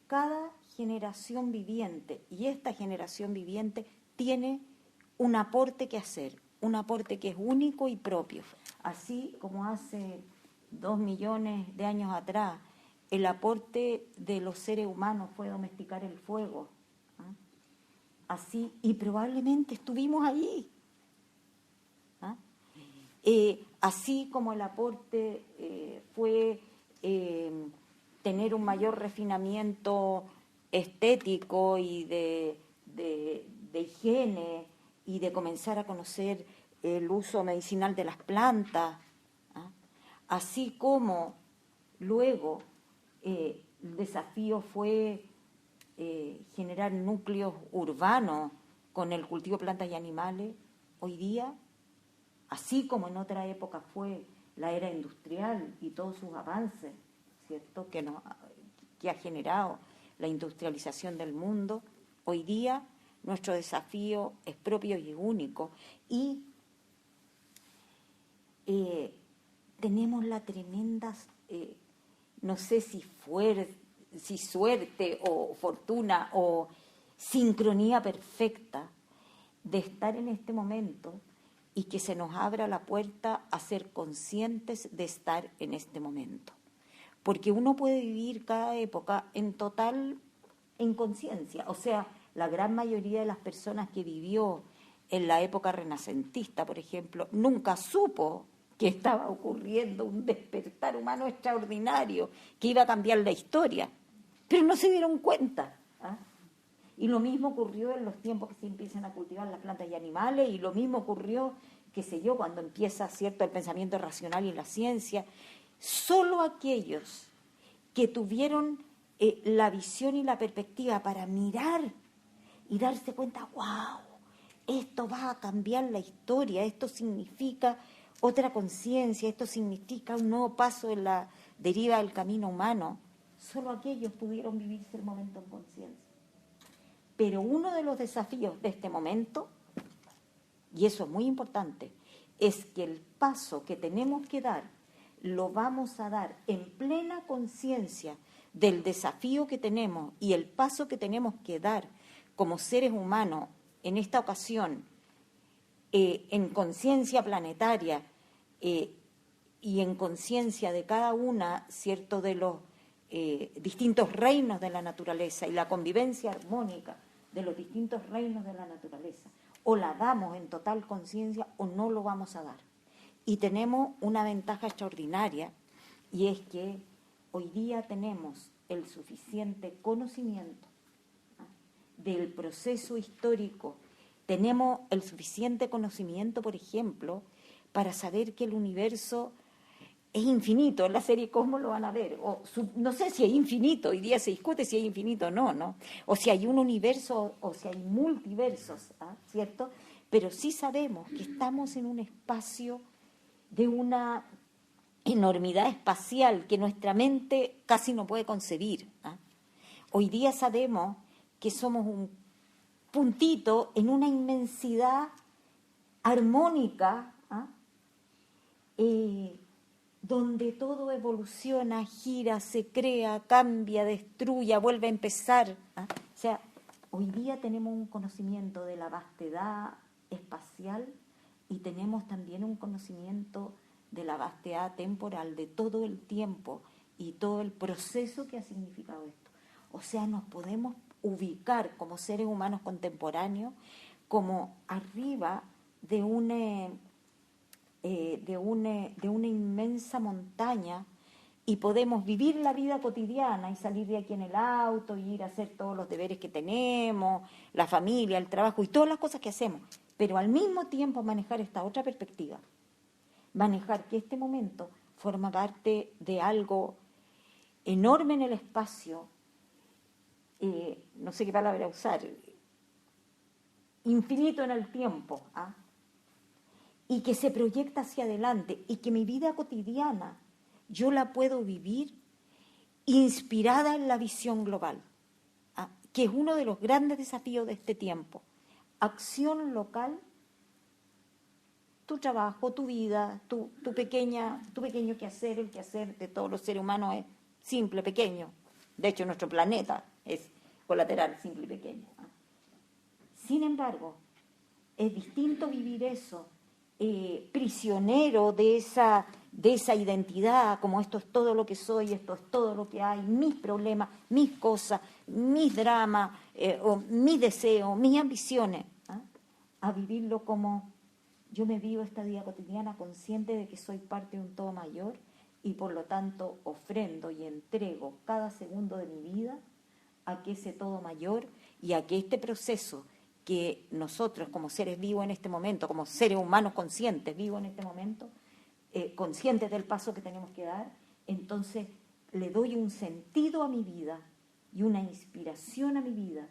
cada generación viviente, y esta generación viviente tiene un aporte que hacer, un aporte que es único y propio. Así como hace 2 millones de años atrás el aporte de los seres humanos fue domesticar el fuego, ¿ah? Así, y probablemente estuvimos ahí. ¿Ah? Así como el aporte fue tener un mayor refinamiento estético y de higiene y de comenzar a conocer el uso medicinal de las plantas, ¿ah? Así como luego el desafío fue generar núcleos urbanos con el cultivo de plantas y animales, hoy día, así como en otra época fue la era industrial y todos sus avances, ¿cierto?, que ha generado la industrialización del mundo, hoy día nuestro desafío es propio y único, y tenemos la tremenda, no sé si suerte o fortuna o sincronía perfecta de estar en este momento y que se nos abra la puerta a ser conscientes de estar en este momento. Porque uno puede vivir cada época en total inconsciencia. O sea, la gran mayoría de las personas que vivió en la época renacentista, por ejemplo, nunca supo que estaba ocurriendo un despertar humano extraordinario que iba a cambiar la historia, pero no se dieron cuenta, ¿ah? Y lo mismo ocurrió en los tiempos que se empiezan a cultivar las plantas y animales, y lo mismo ocurrió, qué sé yo, cuando empieza, ¿cierto?, el pensamiento racional y la ciencia. Solo aquellos que tuvieron la visión y la perspectiva para mirar y darse cuenta, wow, esto va a cambiar la historia, esto significa otra conciencia, esto significa un nuevo paso en la deriva del camino humano, solo aquellos pudieron vivirse el momento en conciencia. Pero uno de los desafíos de este momento, y eso es muy importante, es que el paso que tenemos que dar lo vamos a dar en plena conciencia del desafío que tenemos y el paso que tenemos que dar como seres humanos en esta ocasión, en conciencia planetaria y en conciencia de cada una, ¿cierto?, de los distintos reinos de la naturaleza y la convivencia armónica de los distintos reinos de la naturaleza. O la damos en total conciencia o no lo vamos a dar. Y tenemos una ventaja extraordinaria, y es que hoy día tenemos el suficiente conocimiento, ¿ah?, del proceso histórico. Tenemos el suficiente conocimiento, por ejemplo, para saber que el universo es infinito. En la serie Cosmos lo van a ver. No sé si es infinito, hoy día se discute si es infinito o no, ¿no? O si hay un universo o si hay multiversos, ¿ah?, ¿cierto? Pero sí sabemos que estamos en un espacio de una enormidad espacial que nuestra mente casi no puede concebir, ¿ah? Hoy día sabemos que somos un puntito en una inmensidad armónica, ¿ah?, donde todo evoluciona, gira, se crea, cambia, destruye, vuelve a empezar, ¿ah? O sea, hoy día tenemos un conocimiento de la vastedad espacial y tenemos también un conocimiento de la vastedad temporal, de todo el tiempo y todo el proceso que ha significado esto. O sea, nos podemos ubicar como seres humanos contemporáneos como arriba de una inmensa montaña, y podemos vivir la vida cotidiana y salir de aquí en el auto y ir a hacer todos los deberes que tenemos, la familia, el trabajo y todas las cosas que hacemos, pero al mismo tiempo manejar esta otra perspectiva, manejar que este momento forma parte de algo enorme en el espacio, no sé qué palabra usar, infinito en el tiempo, ¿ah?, y que se proyecta hacia adelante, y que mi vida cotidiana yo la puedo vivir inspirada en la visión global, ¿ah?, que es uno de los grandes desafíos de este tiempo. Acción local, tu trabajo, tu vida, tu pequeño quehacer, el quehacer de todos los seres humanos es simple, pequeño, De hecho, nuestro planeta es colateral, simple y pequeño. Sin embargo, es distinto vivir eso, prisionero de esa identidad, como esto es todo lo que soy, esto es todo lo que hay, mis problemas, mis cosas, mis dramas, o mis deseos, mis ambiciones, a vivirlo como yo me vivo esta vida cotidiana consciente de que soy parte de un todo mayor y por lo tanto ofrendo y entrego cada segundo de mi vida a que ese todo mayor y a que este proceso que nosotros como seres vivos en este momento, como seres humanos conscientes vivos en este momento, conscientes del paso que tenemos que dar, entonces le doy un sentido a mi vida y una inspiración a mi vida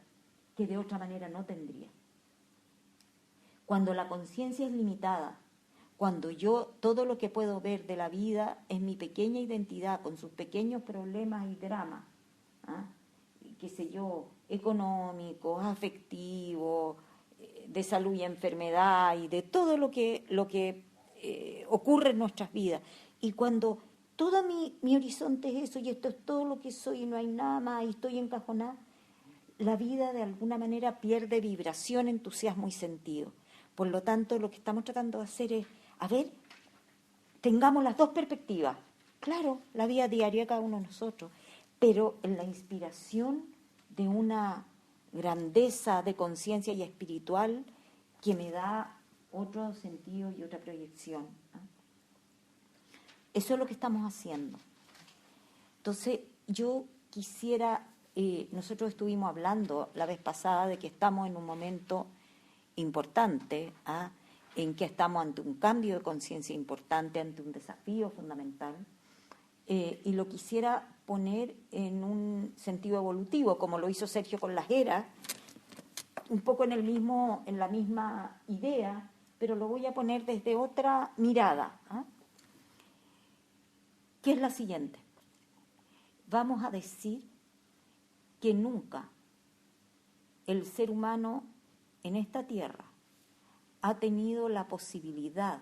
que de otra manera no tendría. Cuando la conciencia es limitada, cuando yo todo lo que puedo ver de la vida es mi pequeña identidad con sus pequeños problemas y dramas, qué sé yo, económicos, afectivos, de salud y enfermedad y de todo lo que ocurre en nuestras vidas. Y cuando todo mi horizonte es eso y esto es todo lo que soy y no hay nada más y estoy encajonada, la vida de alguna manera pierde vibración, entusiasmo y sentido. Por lo tanto, lo que estamos tratando de hacer es, a ver, tengamos las dos perspectivas. Claro, la vida diaria de cada uno de nosotros, pero en la inspiración de una grandeza de conciencia y espiritual que me da otro sentido y otra proyección. Eso es lo que estamos haciendo. Entonces, yo quisiera, nosotros estuvimos hablando la vez pasada de que estamos en un momento importante, en que estamos ante un cambio de conciencia importante, ante un desafío fundamental, y lo quisiera poner en un sentido evolutivo, como lo hizo Sergio con las eras, un poco en la misma idea, pero lo voy a poner desde otra mirada, que es la siguiente. Vamos a decir que nunca el ser humano en esta tierra ha tenido la posibilidad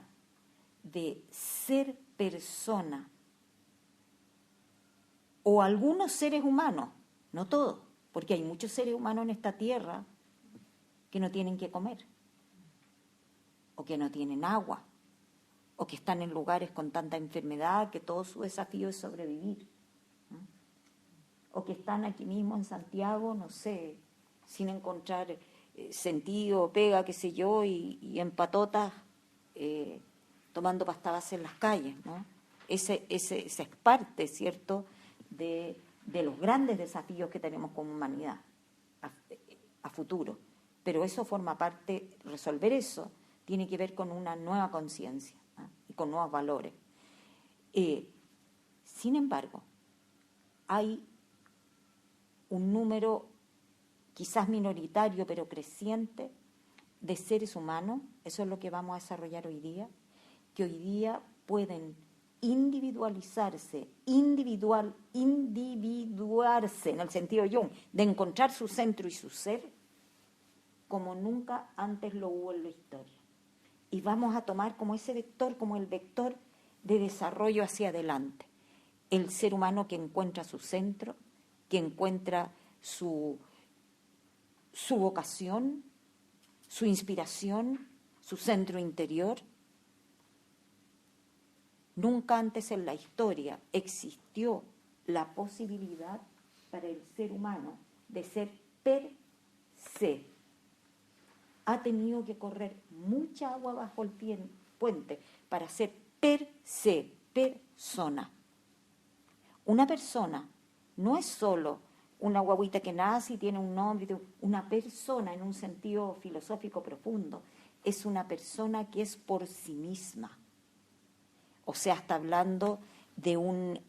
de ser persona, o algunos seres humanos, no todos, porque hay muchos seres humanos en esta tierra que no tienen que comer, o que no tienen agua, o que están en lugares con tanta enfermedad que todo su desafío es sobrevivir, o que están aquí mismo en Santiago, no sé, sin encontrar sentido, pega, qué sé yo, y en patotas tomando pasta base en las calles, ¿no? Esa es parte, ¿cierto?, de los grandes desafíos que tenemos como humanidad a futuro. Pero eso forma parte, resolver eso tiene que ver con una nueva conciencia y con nuevos valores. Sin embargo, hay un número quizás minoritario pero creciente de seres humanos, eso es lo que vamos a desarrollar hoy día, que hoy día pueden individualizarse, individuarse en el sentido Jung, de encontrar su centro y su ser, como nunca antes lo hubo en la historia. Y vamos a tomar como ese vector, como el vector de desarrollo hacia adelante. El ser humano que encuentra su centro, que encuentra su vocación, su inspiración, su centro interior. Nunca antes en la historia existió la posibilidad para el ser humano de ser per se. Ha tenido que correr mucha agua bajo el puente para ser per se, persona. Una persona no es solo una guaguita que nace y tiene un nombre, una persona en un sentido filosófico profundo, es una persona que es por sí misma. O sea, está hablando de un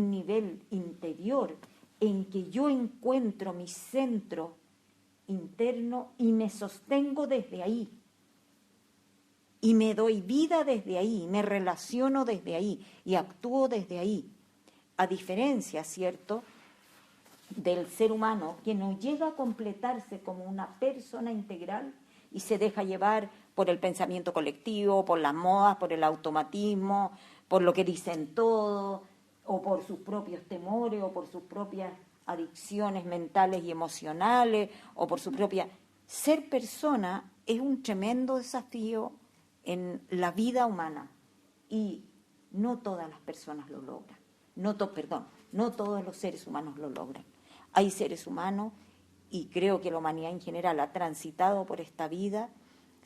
nivel interior en que yo encuentro mi centro interno y me sostengo desde ahí. Y me doy vida desde ahí, me relaciono desde ahí y actúo desde ahí. A diferencia, ¿cierto?, del ser humano que no llega a completarse como una persona integral y se deja llevar por el pensamiento colectivo, por las modas, por el automatismo, por lo que dicen todos, o por sus propios temores, o por sus propias adicciones mentales y emocionales, o por su propia... Ser persona es un tremendo desafío en la vida humana y no todas las personas lo logran. No todos los seres humanos lo logran. Hay seres humanos, y creo que la humanidad en general ha transitado por esta vida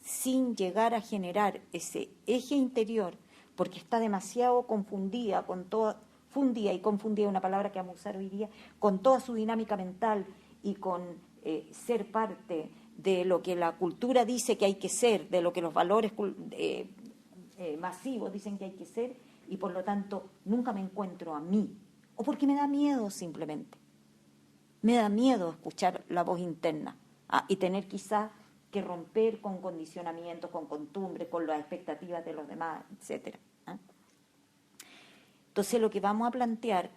sin llegar a generar ese eje interior, porque está demasiado confundida con toda, confundida, una palabra que vamos a usar hoy día, con toda su dinámica mental y con ser parte de lo que la cultura dice que hay que ser, de lo que los valores masivos dicen que hay que ser, y por lo tanto nunca me encuentro a mí, o porque me da miedo simplemente. Me da miedo escuchar la voz interna y tener quizás que romper con condicionamientos, con costumbres, con las expectativas de los demás, etcétera. Entonces lo que vamos a plantear,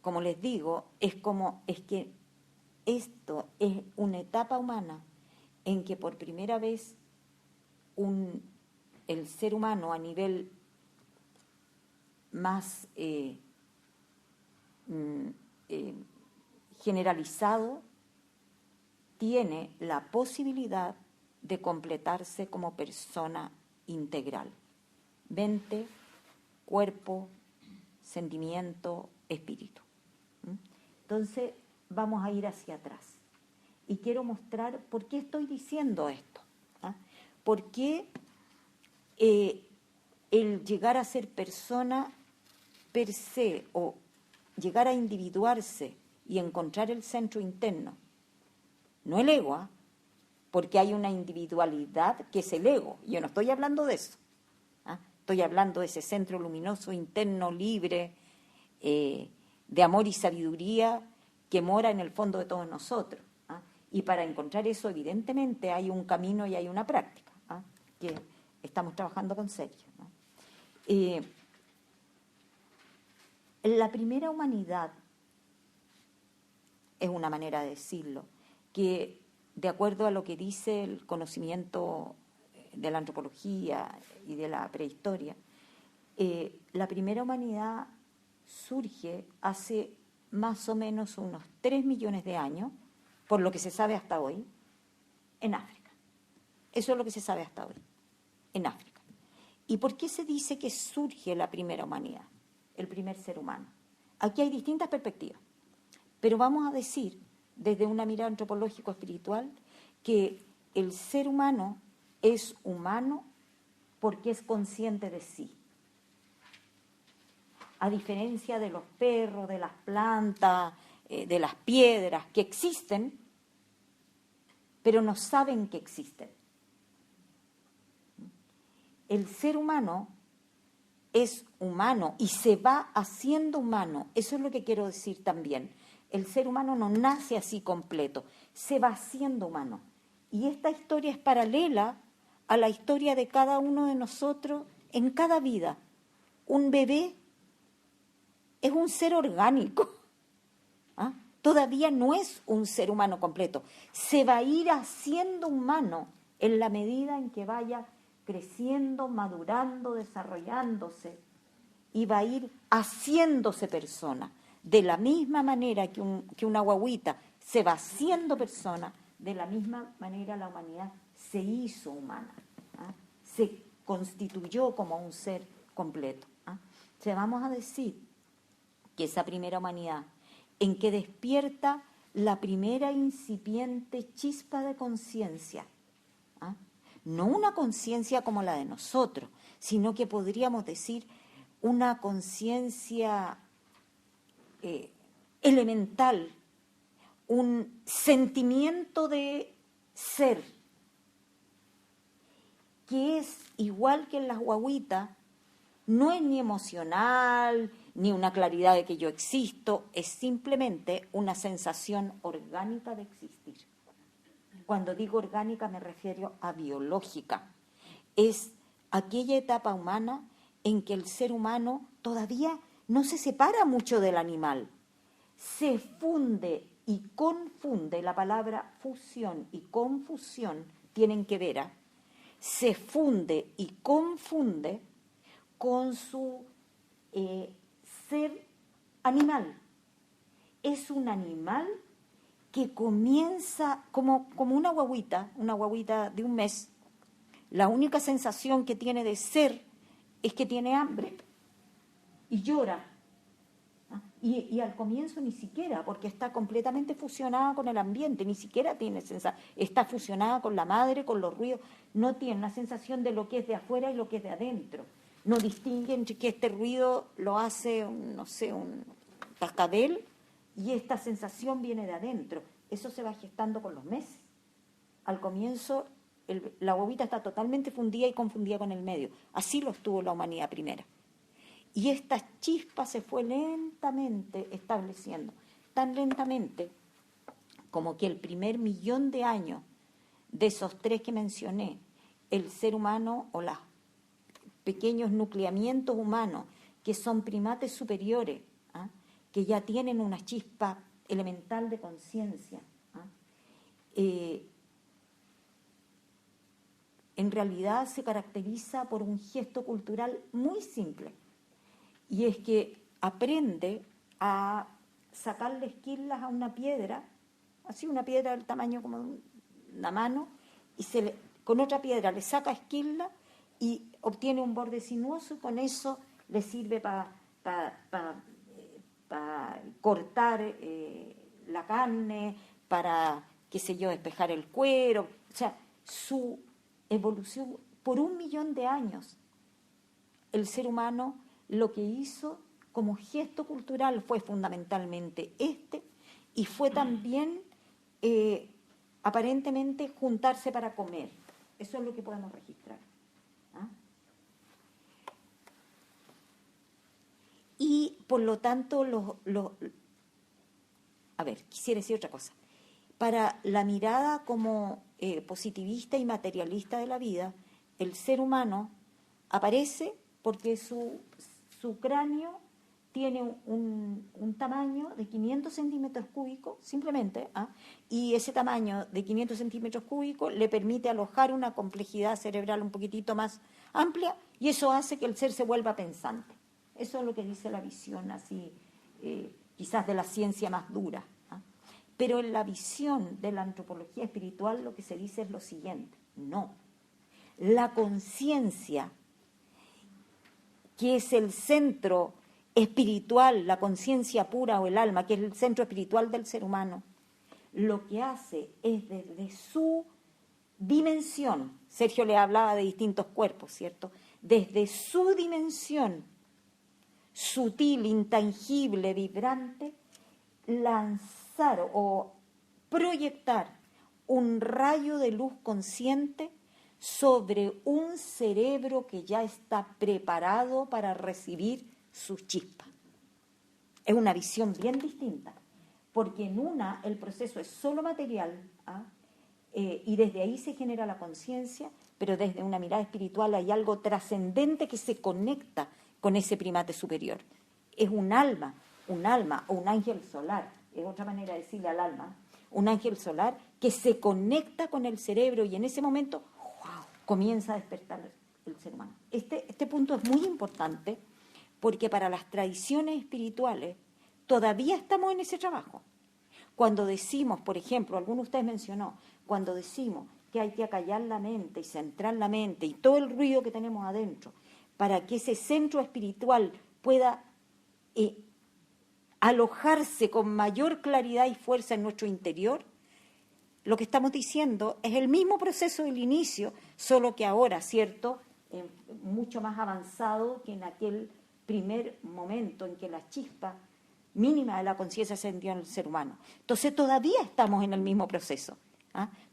como les digo, es que esto es una etapa humana en que por primera vez el ser humano a nivel más generalizado tiene la posibilidad de completarse como persona integral. Mente, cuerpo, sentimiento, espíritu. Entonces vamos a ir hacia atrás. Y quiero mostrar por qué estoy diciendo esto. ¿Por qué el llegar a ser persona per se o llegar a individuarse y encontrar el centro interno, no el ego, porque hay una individualidad que es el ego, yo no estoy hablando de eso, estoy hablando de ese centro luminoso interno, libre, de amor y sabiduría que mora en el fondo de todos nosotros, y para encontrar eso evidentemente hay un camino y hay una práctica, que estamos trabajando con Sergio, la primera humanidad, es una manera de decirlo, que de acuerdo a lo que dice el conocimiento de la antropología y de la prehistoria, la primera humanidad surge hace más o menos unos 3 millones de años, por lo que se sabe hasta hoy, en África. Eso es lo que se sabe hasta hoy, en África. ¿Y por qué se dice que surge la primera humanidad, el primer ser humano? Aquí hay distintas perspectivas, pero vamos a decir, desde una mirada antropológico-espiritual, que el ser humano es humano porque es consciente de sí. A diferencia de los perros, de las plantas, de las piedras, que existen, pero no saben que existen. El ser humano es humano y se va haciendo humano. Eso es lo que quiero decir también. El ser humano no nace así completo, se va haciendo humano. Y esta historia es paralela a la historia de cada uno de nosotros en cada vida. Un bebé es un ser orgánico. Todavía no es un ser humano completo. Se va a ir haciendo humano en la medida en que vaya creciendo, madurando, desarrollándose, y va a ir haciéndose persona. De la misma manera que una guagüita se va haciendo persona, de la misma manera la humanidad se hizo humana, se constituyó como un ser completo. Entonces vamos a decir que esa primera humanidad, en que despierta la primera incipiente chispa de conciencia, no una conciencia como la de nosotros, sino que podríamos decir una conciencia elemental, un sentimiento de ser, que es igual que en las guaguitas, no es ni emocional, ni una claridad de que yo existo, es simplemente una sensación orgánica de existir. Cuando digo orgánica me refiero a biológica. Es aquella etapa humana en que el ser humano todavía no se separa mucho del animal. Se funde y confunde, la palabra fusión y confusión tienen que ver, se funde y confunde con su ser animal. Es un animal que comienza como una guaguita de un mes. La única sensación que tiene de ser es que tiene hambre y llora. Y al comienzo ni siquiera, porque está completamente fusionada con el ambiente, ni siquiera tiene sensación, está fusionada con la madre, con los ruidos, no tiene una sensación de lo que es de afuera y lo que es de adentro. No distingue entre que este ruido lo hace, no sé, un cascabel y esta sensación viene de adentro. Eso se va gestando con los meses. Al comienzo la bobita está totalmente fundida y confundida con el medio. Así lo estuvo la humanidad primera. Y esta chispa se fue lentamente estableciendo, tan lentamente como que el primer 1.000.000 de años de esos 3 que mencioné, el ser humano o los pequeños nucleamientos humanos, que son primates superiores, que ya tienen una chispa elemental de conciencia, en realidad se caracteriza por un gesto cultural muy simple. Y es que aprende a sacarle esquirlas a una piedra, así una piedra del tamaño como una mano, y con otra piedra le saca esquirla y obtiene un borde sinuoso y con eso le sirve para cortar la carne, para, qué sé yo, despejar el cuero. O sea, su evolución, por 1.000.000 de años, el ser humano lo que hizo como gesto cultural fue fundamentalmente y fue también aparentemente juntarse para comer. Eso es lo que podemos registrar. Y por lo tanto, quisiera decir otra cosa. Para la mirada como positivista y materialista de la vida, el ser humano aparece porque su cráneo tiene un tamaño de 500 centímetros cúbicos, simplemente, y ese tamaño de 500 centímetros cúbicos le permite alojar una complejidad cerebral un poquitito más amplia, y eso hace que el ser se vuelva pensante. Eso es lo que dice la visión así, quizás de la ciencia más dura. Pero en la visión de la antropología espiritual lo que se dice es lo siguiente: no, la conciencia, que es el centro espiritual, la conciencia pura o el alma, que es el centro espiritual del ser humano, lo que hace es desde su dimensión, Sergio le hablaba de distintos cuerpos, ¿cierto? Desde su dimensión sutil, intangible, vibrante, lanzar o proyectar un rayo de luz consciente sobre un cerebro que ya está preparado para recibir su chispa. Es una visión bien distinta, porque en una el proceso es solo material, y desde ahí se genera la conciencia, pero desde una mirada espiritual hay algo trascendente que se conecta con ese primate superior. Es un alma o un ángel solar, es otra manera de decirle al alma, un ángel solar que se conecta con el cerebro y en ese momento comienza a despertar el ser humano. Este punto es muy importante porque para las tradiciones espirituales todavía estamos en ese trabajo. Cuando decimos, por ejemplo, alguno de ustedes mencionó, cuando decimos que hay que acallar la mente y centrar la mente y todo el ruido que tenemos adentro para que ese centro espiritual pueda alojarse con mayor claridad y fuerza en nuestro interior, lo que estamos diciendo es el mismo proceso del inicio, solo que ahora, ¿cierto?, mucho más avanzado que en aquel primer momento en que la chispa mínima de la conciencia se encendió en el ser humano. Entonces todavía estamos en el mismo proceso.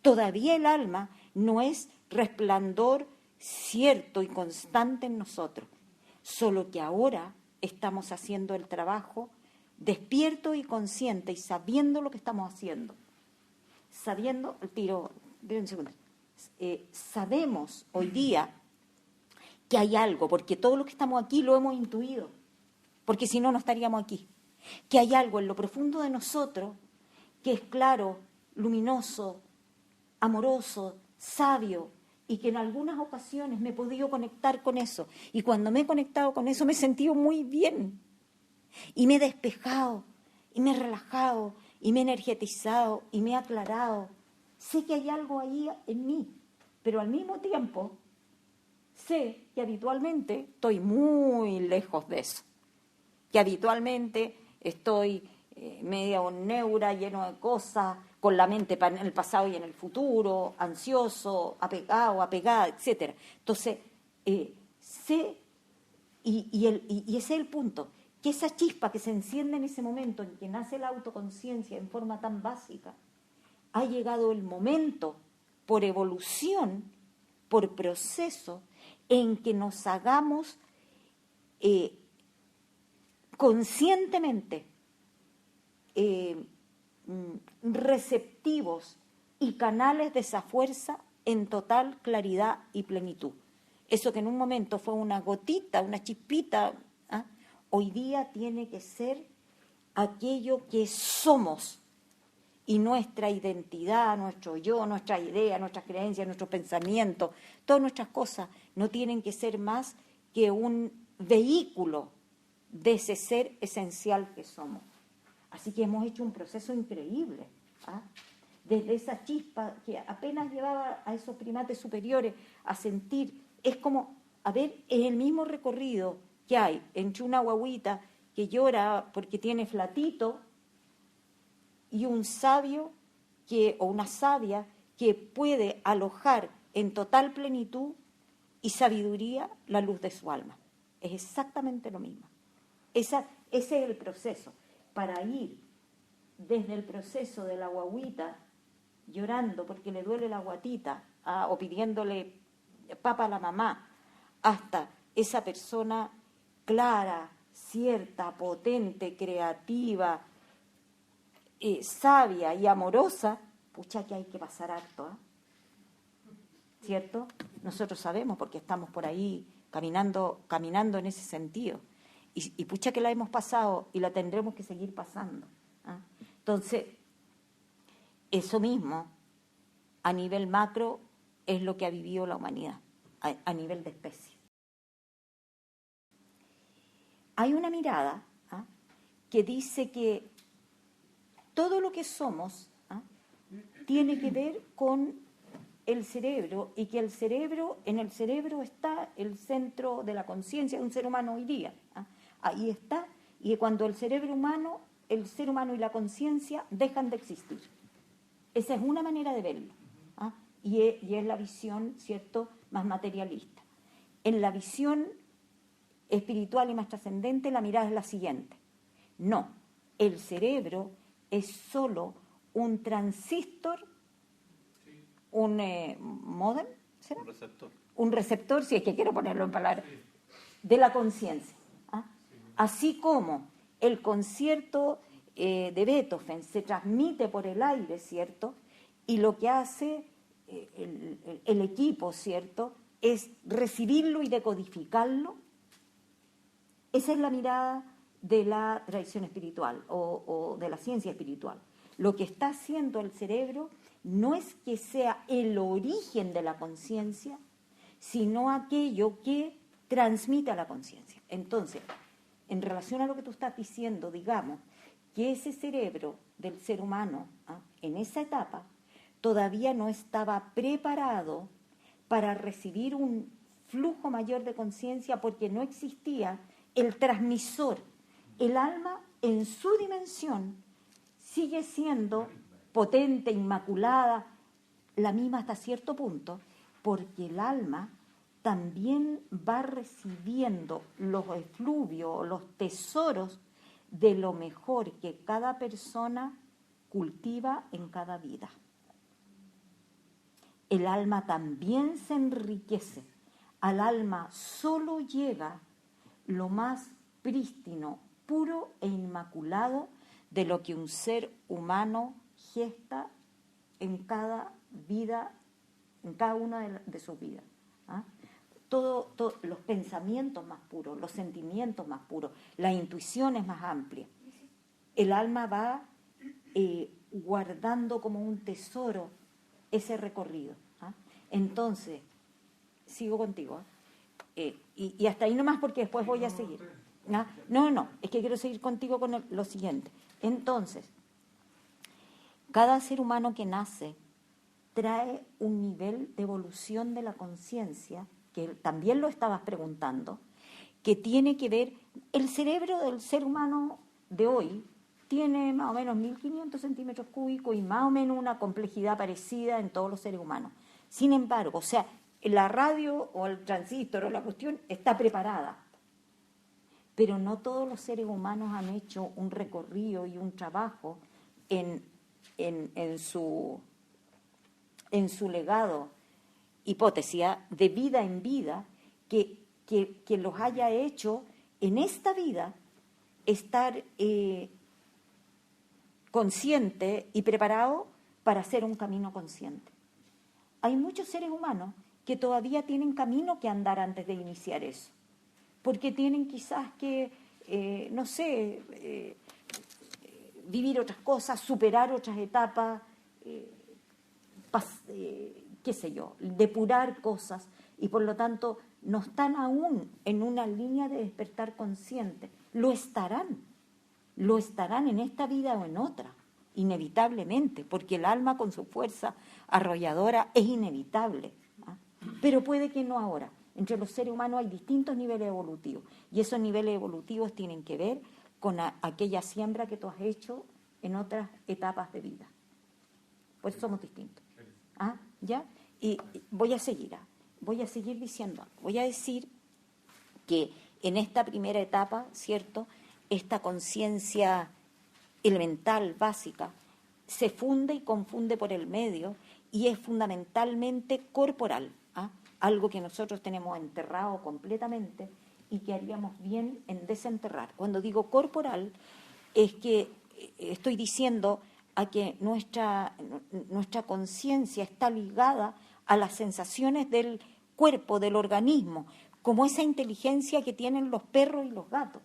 Todavía el alma no es resplandor cierto y constante en nosotros, solo que ahora estamos haciendo el trabajo despierto y consciente y sabiendo lo que estamos haciendo. Sabiendo, sabemos hoy día que hay algo, porque todo lo que estamos aquí lo hemos intuido, porque si no, no estaríamos aquí. Que hay algo en lo profundo de nosotros que es claro, luminoso, amoroso, sabio, y que en algunas ocasiones me he podido conectar con eso. Y cuando me he conectado con eso me he sentido muy bien. Y me he despejado, y me he relajado, y me he energetizado, y me he aclarado. Sé que hay algo ahí en mí, pero al mismo tiempo sé que habitualmente estoy muy lejos de eso. Que habitualmente estoy medio neura, lleno de cosas, con la mente en el pasado y en el futuro, ansioso, apegado, apegada, etc. Entonces, sé, y ese es el punto, que esa chispa que se enciende en ese momento en que nace la autoconciencia en forma tan básica, ha llegado el momento, por evolución, por proceso, en que nos hagamos conscientemente receptivos y canales de esa fuerza en total claridad y plenitud. Eso que en un momento fue una gotita, una chispita, ¿ah? Hoy día tiene que ser aquello que somos, y nuestra identidad, nuestro yo, nuestra idea, nuestras creencias, nuestros pensamientos, todas nuestras cosas no tienen que ser más que un vehículo de ese ser esencial que somos. Así que hemos hecho un proceso increíble, ¿ah? Desde esa chispa que apenas llevaba a esos primates superiores a sentir, es como, a ver, es el mismo recorrido que hay entre una guagüita que llora porque tiene flatito y un sabio o una sabia que puede alojar en total plenitud y sabiduría la luz de su alma. Es exactamente lo mismo. Ese es el proceso. Para ir desde el proceso de la guaguita llorando porque le duele la guatita, o pidiéndole papa a la mamá, hasta esa persona clara, cierta, potente, creativa, sabia y amorosa, pucha que hay que pasar harto, ¿cierto? Nosotros sabemos porque estamos por ahí caminando en ese sentido. Y pucha que la hemos pasado y la tendremos que seguir pasando. Entonces, eso mismo, a nivel macro, es lo que ha vivido la humanidad, a nivel de especie. Hay una mirada que dice que todo lo que somos tiene que ver con el cerebro, y que en el cerebro está el centro de la conciencia de un ser humano hoy día. Ahí está, y cuando el ser humano y la conciencia dejan de existir. Esa es una manera de verlo, y es la visión, ¿cierto?, más materialista. En la visión espiritual y más trascendente, la mirada es la siguiente. No, el cerebro es solo un transistor, un módem, ¿será? Un receptor, si es que quiero ponerlo en palabras, de la conciencia. Así como el concierto de Beethoven se transmite por el aire, ¿cierto? Y lo que hace el equipo, ¿cierto?, es recibirlo y decodificarlo. Esa es la mirada de la tradición espiritual o de la ciencia espiritual. Lo que está haciendo el cerebro no es que sea el origen de la conciencia, sino aquello que transmite a la conciencia. Entonces, en relación a lo que tú estás diciendo, digamos que ese cerebro del ser humano, en esa etapa, todavía no estaba preparado para recibir un flujo mayor de conciencia porque no existía el transmisor. El alma en su dimensión sigue siendo potente, inmaculada, la misma hasta cierto punto, porque el alma también va recibiendo los efluvios, los tesoros de lo mejor que cada persona cultiva en cada vida. El alma también se enriquece. Al alma solo llega lo más prístino, puro e inmaculado de lo que un ser humano gesta en cada vida, en cada una de sus vidas. Todo, los pensamientos más puros, los sentimientos más puros, las intuiciones más amplias. El alma va guardando como un tesoro ese recorrido. Entonces, sigo contigo. Y hasta ahí nomás porque después voy a seguir. No, es que quiero seguir contigo con lo siguiente. Entonces, cada ser humano que nace trae un nivel de evolución de la conciencia, que también lo estabas preguntando, que tiene que ver, el cerebro del ser humano de hoy tiene más o menos 1.500 centímetros cúbicos y más o menos una complejidad parecida en todos los seres humanos. Sin embargo, o sea, la radio o el transistor o la cuestión está preparada, pero no todos los seres humanos han hecho un recorrido y un trabajo en su legado, hipótesis, de vida en vida, que los haya hecho en esta vida estar consciente y preparado para hacer un camino consciente. Hay muchos seres humanos que todavía tienen camino que andar antes de iniciar eso, porque tienen quizás que, vivir otras cosas, superar otras etapas, depurar cosas, y por lo tanto no están aún en una línea de despertar consciente. Lo estarán en esta vida o en otra, inevitablemente, porque el alma con su fuerza arrolladora es inevitable, pero puede que no ahora. Entre los seres humanos hay distintos niveles evolutivos, y esos niveles evolutivos tienen que ver con aquella siembra que tú has hecho en otras etapas de vida. Pues somos distintos. ¿Ya? Y voy a seguir diciendo, voy a decir que en esta primera etapa, ¿cierto?, esta conciencia elemental, básica, se funde y confunde por el medio y es fundamentalmente corporal, algo que nosotros tenemos enterrado completamente y que haríamos bien en desenterrar. Cuando digo corporal, es que estoy diciendo a que nuestra conciencia está ligada a las sensaciones del cuerpo, del organismo, como esa inteligencia que tienen los perros y los gatos.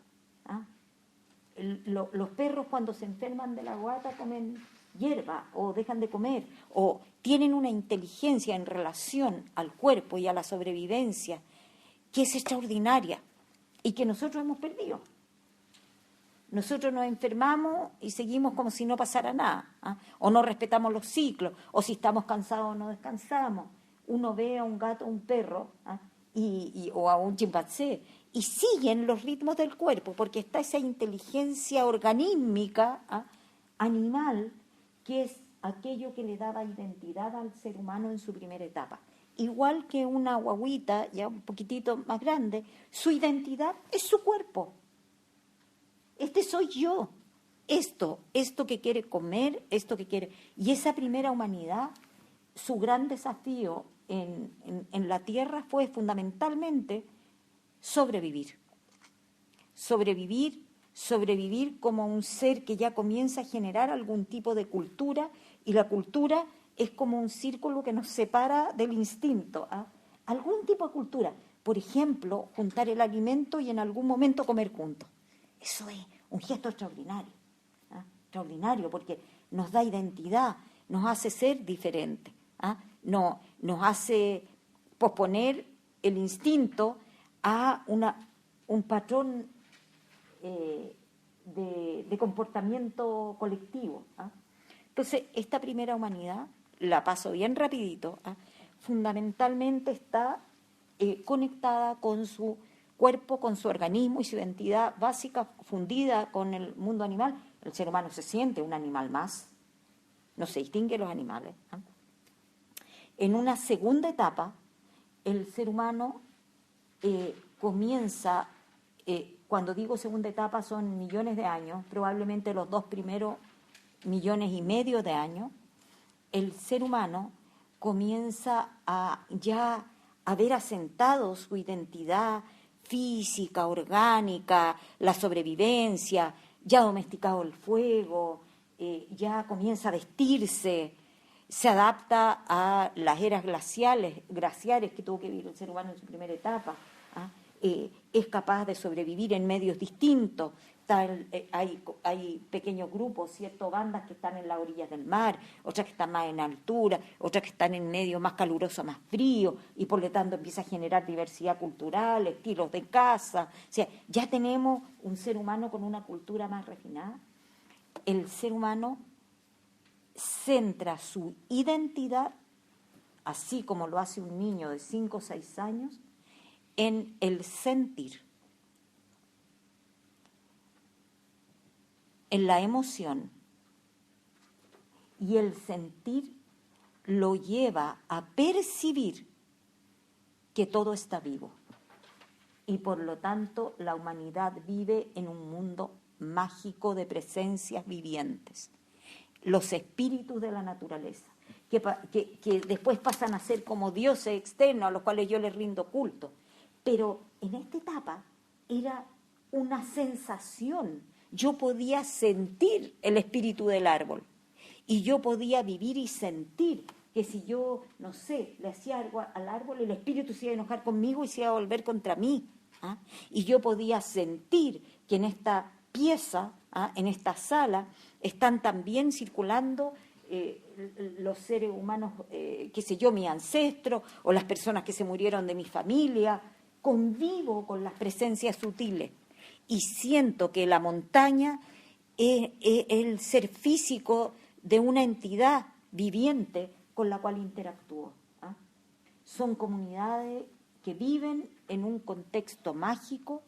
Los perros cuando se enferman de la guata comen hierba o dejan de comer, o tienen una inteligencia en relación al cuerpo y a la sobrevivencia que es extraordinaria y que nosotros hemos perdido. Nosotros nos enfermamos y seguimos como si no pasara nada, o no respetamos los ciclos, o si estamos cansados no descansamos. Uno ve a un gato, a un perro, o a un chimpancé, y siguen los ritmos del cuerpo, porque está esa inteligencia organísmica, animal, que es aquello que le daba identidad al ser humano en su primera etapa. Igual que una guagüita, ya un poquitito más grande, su identidad es su cuerpo. Este soy yo, esto que quiere comer, esto que quiere. Y esa primera humanidad, su gran desafío en la Tierra fue fundamentalmente sobrevivir. Sobrevivir como un ser que ya comienza a generar algún tipo de cultura, y la cultura es como un círculo que nos separa del instinto. Algún tipo de cultura, por ejemplo, juntar el alimento y en algún momento comer juntos. Eso es un gesto extraordinario, porque nos da identidad, nos hace ser diferentes, no, nos hace posponer el instinto a un patrón de comportamiento colectivo. Entonces, esta primera humanidad, la paso bien rapidito, fundamentalmente está conectada con su cuerpo, con su organismo y su identidad básica fundida con el mundo animal. El ser humano se siente un animal más, no se distingue de los animales. En una segunda etapa, el ser humano comienza, cuando digo segunda etapa son millones de años, probablemente los 2 primeros 1,5 millones de años, el ser humano comienza a ya haber asentado su identidad física, orgánica, la sobrevivencia, ya ha domesticado el fuego, ya comienza a vestirse, se adapta a las eras glaciares que tuvo que vivir el ser humano en su primera etapa, es capaz de sobrevivir en medios distintos. Hay pequeños grupos, ciertas bandas que están en las orillas del mar, otras que están más en altura, otras que están en medio más caluroso, más frío, y por lo tanto empieza a generar diversidad cultural, estilos de casa. O sea, ya tenemos un ser humano con una cultura más refinada. El ser humano centra su identidad, así como lo hace un niño de 5 o 6 años, en el sentir, en la emoción, y el sentir lo lleva a percibir que todo está vivo y por lo tanto la humanidad vive en un mundo mágico de presencias vivientes, los espíritus de la naturaleza, que después pasan a ser como dioses externos a los cuales yo les rindo culto, pero en esta etapa era una sensación. Yo podía sentir el espíritu del árbol y yo podía vivir y sentir que si yo, no sé, le hacía algo al árbol, el espíritu se iba a enojar conmigo y se iba a volver contra mí. ¿Ah? Y yo podía sentir que en esta pieza, en esta sala, están también circulando los seres humanos, qué sé yo, mis ancestros o las personas que se murieron de mi familia. Convivo con las presencias sutiles y siento que la montaña es el ser físico de una entidad viviente con la cual interactúo. Son comunidades que viven en un contexto mágico,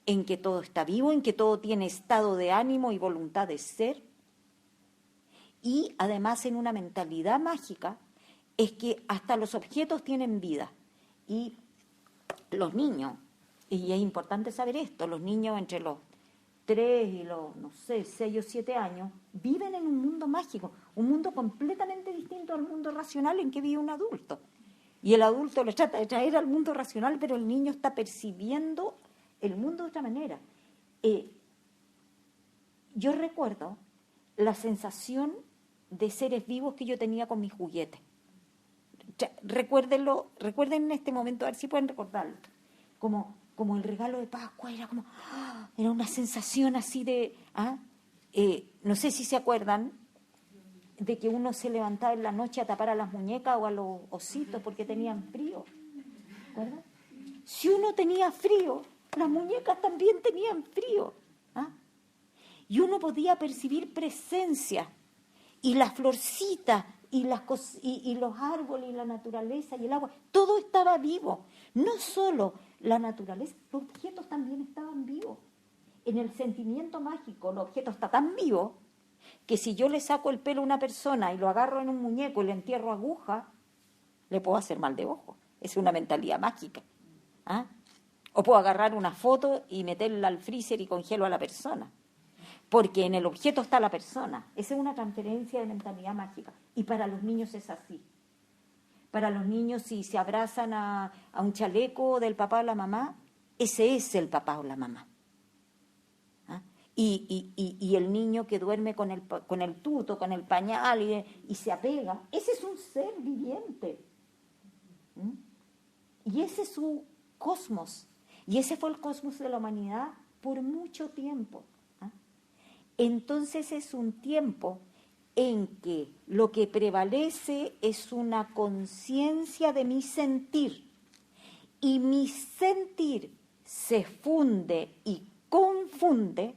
en que todo está vivo, en que todo tiene estado de ánimo y voluntad de ser, y además en una mentalidad mágica es que hasta los objetos tienen vida. Y los niños, y es importante saber esto, los niños entre los 3 y los, no sé, 6 o 7 años, viven en un mundo mágico, un mundo completamente distinto al mundo racional en que vive un adulto. Y el adulto lo trata de traer al mundo racional, pero el niño está percibiendo el mundo de otra manera. Yo recuerdo la sensación de seres vivos que yo tenía con mis juguetes. Recuerden en este momento, a ver si pueden recordarlo. Como el regalo de Pascua, era una sensación así de... no sé si se acuerdan de que uno se levantaba en la noche a tapar a las muñecas o a los ositos porque tenían frío. ¿Verdad? Si uno tenía frío, las muñecas también tenían frío. Y uno podía percibir presencia, y las florcitas, y los árboles, y la naturaleza, y el agua, todo estaba vivo. No solo la naturaleza, los objetos también estaban vivos. En el sentimiento mágico, el objeto está tan vivo que si yo le saco el pelo a una persona y lo agarro en un muñeco y le entierro aguja, le puedo hacer mal de ojo. Es una mentalidad mágica. O puedo agarrar una foto y meterla al freezer y congelo a la persona. Porque en el objeto está la persona. Esa es una transferencia de mentalidad mágica. Y para los niños es así. Para los niños, si se abrazan a un chaleco del papá o la mamá, ese es el papá o la mamá. Y el niño que duerme con el tuto, con el pañal y se apega, ese es un ser viviente. Y ese es su cosmos. Y ese fue el cosmos de la humanidad por mucho tiempo. Entonces es un tiempo en que lo que prevalece es una conciencia de mi sentir. Y mi sentir se funde y confunde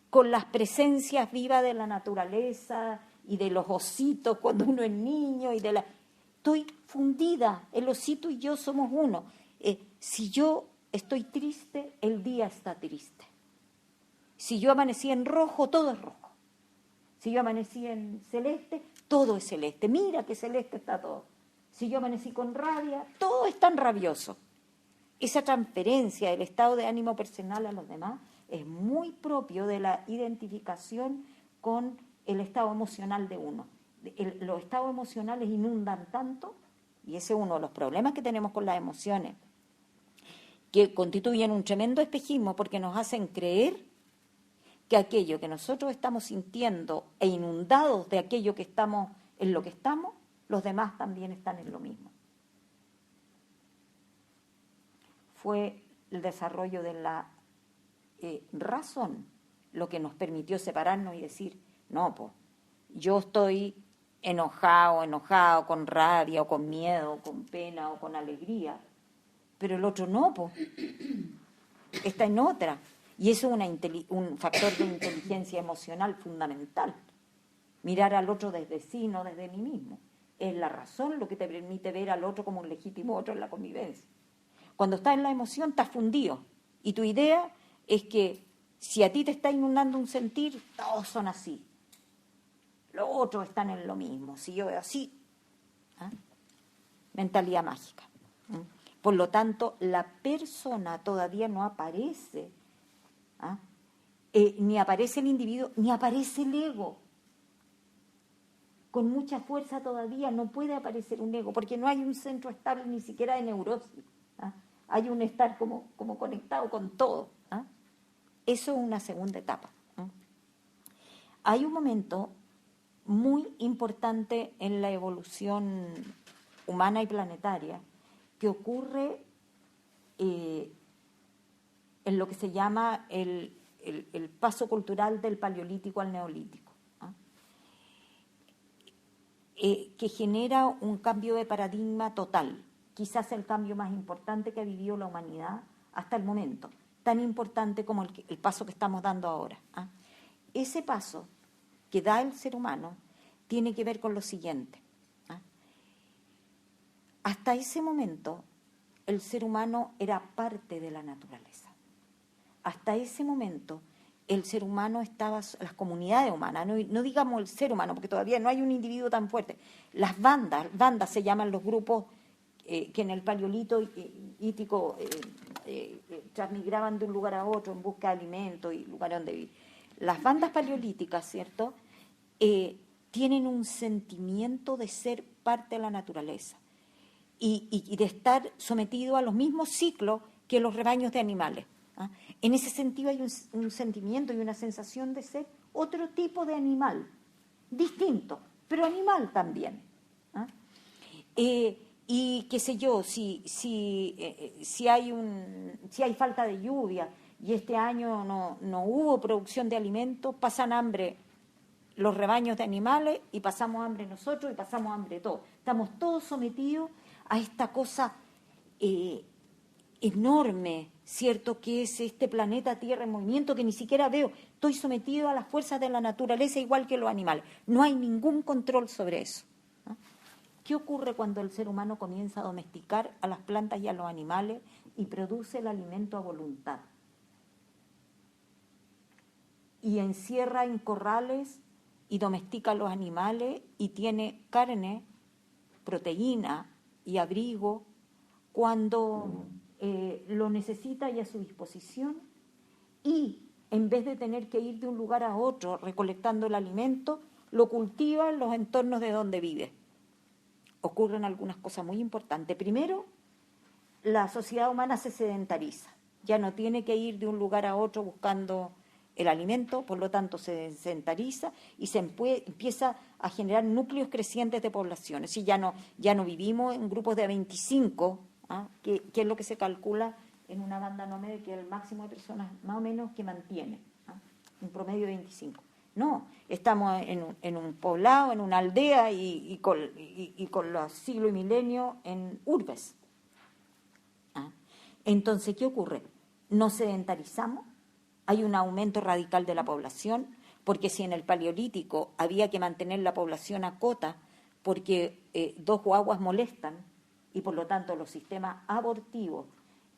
con las presencias vivas de la naturaleza y de los ositos cuando uno es niño. Estoy fundida, el osito y yo somos uno. Si yo estoy triste, el día está triste. Si yo amanecí en rojo, todo es rojo. Si yo amanecí en celeste, todo es celeste. Mira que celeste está todo. Si yo amanecí con rabia, todo es tan rabioso. Esa transferencia del estado de ánimo personal a los demás es muy propio de la identificación con el estado emocional de uno. Los estados emocionales inundan tanto, y ese es uno de los problemas que tenemos con las emociones, que constituyen un tremendo espejismo porque nos hacen creer que aquello que nosotros estamos sintiendo e inundados de aquello que estamos en lo que estamos, los demás también están en lo mismo. fue el desarrollo de la razón lo que nos permitió separarnos y decir, no, pues, yo estoy enojado, con rabia, o con miedo, o con pena, o con alegría, pero el otro no, pues, está en otra. Y eso es un factor de inteligencia emocional fundamental. Mirar al otro desde sí, no desde mí mismo. Es la razón lo que te permite ver al otro como un legítimo otro en la convivencia. Cuando estás en la emoción, estás fundido. Y tu idea es que si a ti te está inundando un sentir, todos son así. Los otros están en lo mismo. Si yo veo así, ¿ah? Mentalidad mágica. Por lo tanto, la persona todavía no aparece, ¿ah? Ni aparece el individuo, ni aparece el ego. Con mucha fuerza todavía no puede aparecer un ego, porque no hay un centro estable ni siquiera de neurosis. ¿Ah? Hay un estar como conectado con todo. ¿Ah? Eso es una segunda etapa. ¿Ah? Hay un momento muy importante en la evolución humana y planetaria que ocurre en lo que se llama el paso cultural del paleolítico al neolítico, ¿ah? Que genera un cambio de paradigma total, quizás el cambio más importante que ha vivido la humanidad hasta el momento, tan importante como el paso que estamos dando ahora. ¿Ah? Ese paso que da el ser humano tiene que ver con lo siguiente. ¿Ah? Hasta ese momento el ser humano era parte de la naturaleza. Hasta ese momento el ser humano estaba, las comunidades humanas, no digamos el ser humano, porque todavía no hay un individuo tan fuerte. Las bandas se llaman los grupos que en el paleolítico transmigraban de un lugar a otro en busca de alimento y lugar donde vivir. Las bandas paleolíticas, ¿cierto?, tienen un sentimiento de ser parte de la naturaleza y de estar sometido a los mismos ciclos que los rebaños de animales. ¿Ah? En ese sentido hay un sentimiento y una sensación de ser otro tipo de animal, distinto, pero animal también. ¿Ah? Y qué sé yo, si hay falta de lluvia y este año no hubo producción de alimentos, pasan hambre los rebaños de animales y pasamos hambre nosotros y pasamos hambre todos. Estamos todos sometidos a esta cosa enorme, ¿cierto?, que es este planeta Tierra en movimiento que ni siquiera veo. Estoy sometido a las fuerzas de la naturaleza igual que los animales. No hay ningún control sobre eso. ¿No? ¿Qué ocurre cuando el ser humano comienza a domesticar a las plantas y a los animales y produce el alimento a voluntad? Y encierra en corrales y domestica a los animales y tiene carne, proteína y abrigo cuando lo necesita y a su disposición, y en vez de tener que ir de un lugar a otro recolectando el alimento, lo cultiva en los entornos de donde vive. Ocurren algunas cosas muy importantes. Primero, la sociedad humana se sedentariza, ya no tiene que ir de un lugar a otro buscando el alimento, por lo tanto se sedentariza y se empieza a generar núcleos crecientes de poblaciones. Y ya no vivimos en grupos de 25, ¿ah? que es lo que se calcula en una banda nómade, que es el máximo de personas más o menos que mantiene, ¿ah? Un promedio de 25. No, estamos en un poblado, en una aldea y con los siglos y milenios en urbes. ¿Ah? Entonces, ¿qué ocurre? Nos sedentarizamos, hay un aumento radical de la población, porque si en el Paleolítico había que mantener la población a cota porque 2 guaguas molestan y por lo tanto los sistemas abortivos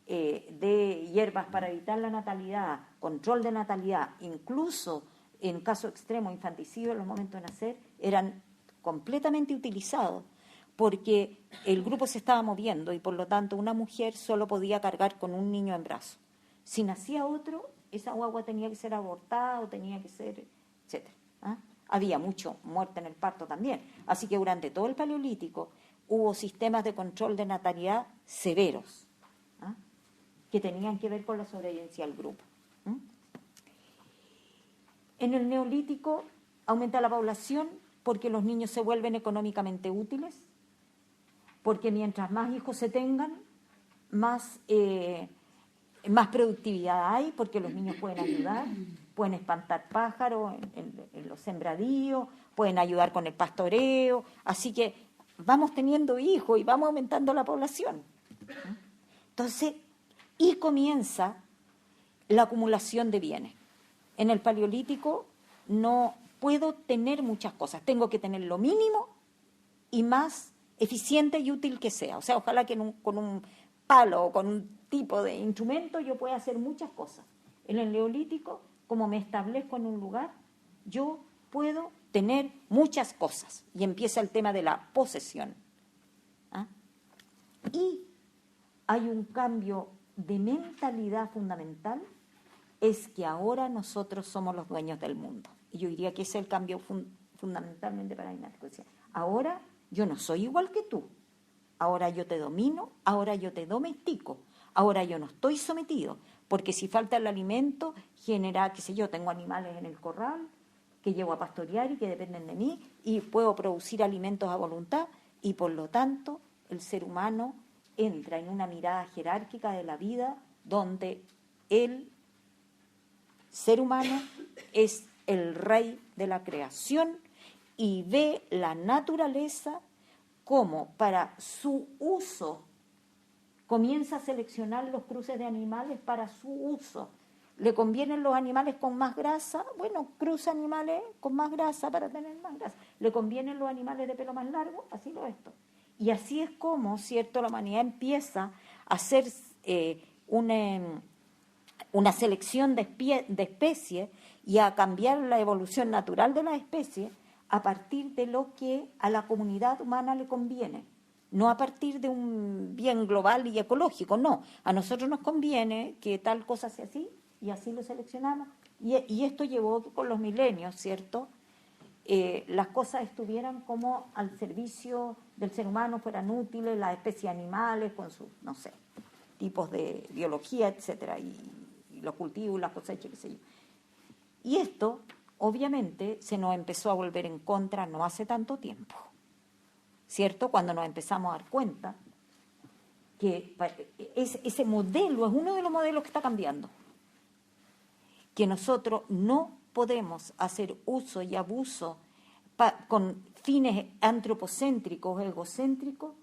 de hierbas para evitar la natalidad, control de natalidad, incluso en caso extremo infanticidio en los momentos de nacer, eran completamente utilizados porque el grupo se estaba moviendo y por lo tanto una mujer solo podía cargar con un niño en brazos. Si nacía otro, esa guagua tenía que ser abortada o tenía que ser, etc. ¿Ah? Había mucho muerte en el parto también. Así que durante todo el Paleolítico hubo sistemas de control de natalidad severos, ¿ah? que tenían que ver con la sobrevivencia del grupo. ¿Ah? En el Neolítico aumenta la población porque los niños se vuelven económicamente útiles, porque mientras más hijos se tengan, más productividad hay, porque los niños pueden ayudar, pueden espantar pájaros en los sembradíos, pueden ayudar con el pastoreo, así que vamos teniendo hijos y vamos aumentando la población. Entonces, y comienza la acumulación de bienes. En el Paleolítico no puedo tener muchas cosas, tengo que tener lo mínimo y más eficiente y útil que sea. O sea, ojalá que con un palo o con un tipo de instrumento yo pueda hacer muchas cosas. En el Neolítico, como me establezco en un lugar, yo puedo tener muchas cosas. Y empieza el tema de la posesión. ¿Ah? Y hay un cambio de mentalidad fundamental, es que ahora nosotros somos los dueños del mundo. Y yo diría que ese es el cambio fundamentalmente paradigmático. Ahora yo no soy igual que tú. Ahora yo te domino, ahora yo te domestico, ahora yo no estoy sometido, porque si falta el alimento, genera, qué sé yo, tengo animales en el corral que llevo a pastorear y que dependen de mí, y puedo producir alimentos a voluntad, y por lo tanto el ser humano entra en una mirada jerárquica de la vida, donde el ser humano es el rey de la creación y ve la naturaleza como para su uso, comienza a seleccionar los cruces de animales para su uso. ¿Le convienen los animales con más grasa? Bueno, cruza animales con más grasa para tener más grasa. ¿Le convienen los animales de pelo más largo? Así lo es esto. Y así es como, ¿cierto?, la humanidad empieza a hacer una selección de especies y a cambiar la evolución natural de las especies a partir de lo que a la comunidad humana le conviene, no a partir de un bien global y ecológico, no. A nosotros nos conviene que tal cosa sea así y así lo seleccionamos. Y esto llevó que con los milenios, ¿cierto?, las cosas estuvieran como al servicio del ser humano, fueran útiles, las especies animales con sus, no sé, tipos de biología, etcétera, y los cultivos, las cosechas, qué sé yo. Y esto, obviamente, se nos empezó a volver en contra no hace tanto tiempo, ¿cierto? Cuando nos empezamos a dar cuenta que ese modelo es uno de los modelos que está cambiando, que nosotros no podemos hacer uso y abuso con fines antropocéntricos, egocéntricos,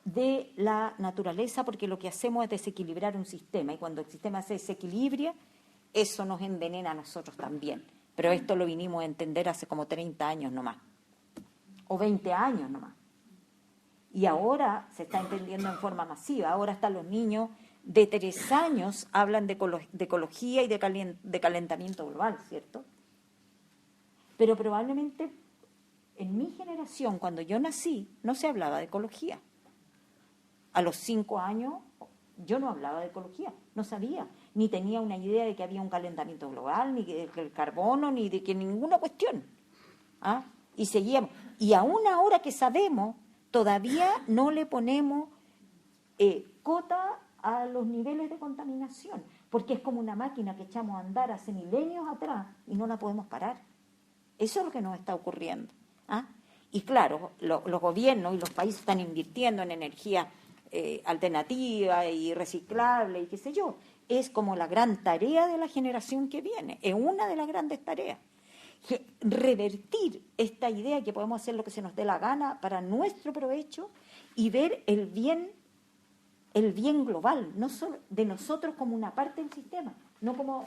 de la naturaleza, porque lo que hacemos es desequilibrar un sistema, y cuando el sistema se desequilibra, eso nos envenena a nosotros también. Pero esto lo vinimos a entender hace como 30 años nomás, o 20 años nomás. Y ahora se está entendiendo en forma masiva. Ahora hasta los niños de 3 años hablan de ecología y de calentamiento global, ¿cierto? Pero probablemente en mi generación, cuando yo nací, no se hablaba de ecología. A los 5 años yo no hablaba de ecología, no sabía, ni tenía una idea de que había un calentamiento global, ni de que el carbono, ni de que ninguna cuestión. ¿Ah? Y seguíamos. Y aún ahora que sabemos, todavía no le ponemos cota a los niveles de contaminación, porque es como una máquina que echamos a andar hace milenios atrás y no la podemos parar. Eso es lo que nos está ocurriendo. ¿Ah? Y claro, los gobiernos y los países están invirtiendo en energía alternativa y reciclable y qué sé yo. Es como la gran tarea de la generación que viene, es una de las grandes tareas. Revertir esta idea que podemos hacer lo que se nos dé la gana para nuestro provecho y ver el bien global, no solo de nosotros como una parte del sistema, no como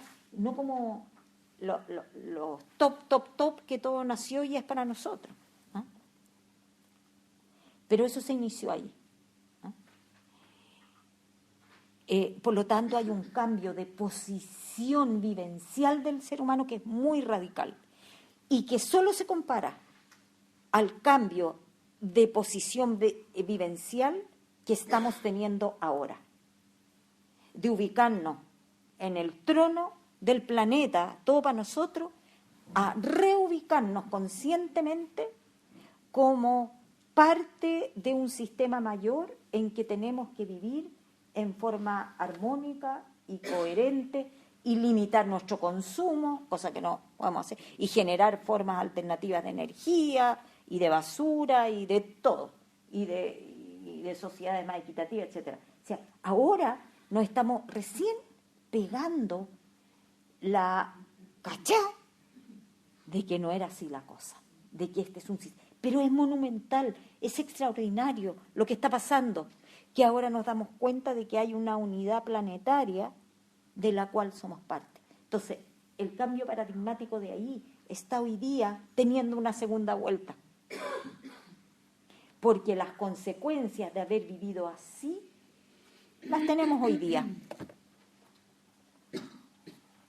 los top que todo nació y es para nosotros. ¿Ah? Pero eso se inició ahí. Por lo tanto, hay un cambio de posición vivencial del ser humano que es muy radical y que solo se compara al cambio de posición vivencial que estamos teniendo ahora, de ubicarnos en el trono del planeta, todo para nosotros, a reubicarnos conscientemente como parte de un sistema mayor en que tenemos que vivir en forma armónica y coherente y limitar nuestro consumo, cosa que no podemos hacer, y generar formas alternativas de energía y de basura y de todo, y de sociedades más equitativas, etcétera. O sea, ahora nos estamos recién pegando la cachá de que no era así la cosa, de que este es un sistema. Pero es monumental, es extraordinario lo que está pasando, que ahora nos damos cuenta de que hay una unidad planetaria de la cual somos parte. Entonces, el cambio paradigmático de ahí está hoy día teniendo una segunda vuelta. Porque las consecuencias de haber vivido así las tenemos hoy día.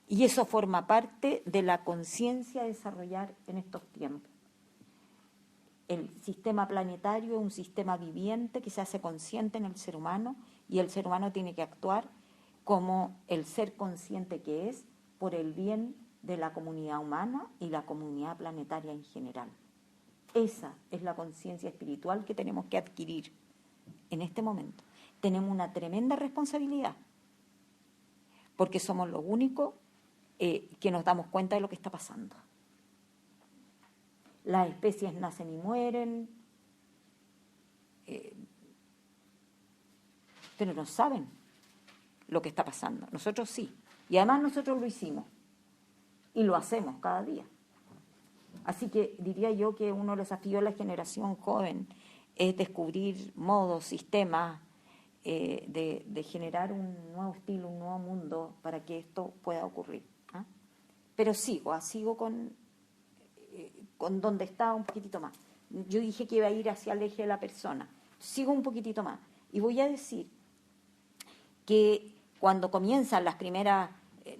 Y eso forma parte de la conciencia a desarrollar en estos tiempos. El sistema planetario es un sistema viviente que se hace consciente en el ser humano y el ser humano tiene que actuar como el ser consciente que es por el bien de la comunidad humana y la comunidad planetaria en general. Esa es la conciencia espiritual que tenemos que adquirir en este momento. Tenemos una tremenda responsabilidad porque somos los únicos que nos damos cuenta de lo que está pasando. Las especies nacen y mueren, pero no saben lo que está pasando. Nosotros sí. Y además nosotros lo hicimos. Y lo hacemos cada día. Así que diría yo que uno de los desafíos de la generación joven es descubrir modos, sistemas de generar un nuevo estilo, un nuevo mundo para que esto pueda ocurrir. ¿Ah? Pero sigo con donde estaba un poquitito más. Yo dije que iba a ir hacia el eje de la persona. Sigo un poquitito más. Y voy a decir que cuando comienzan las primeras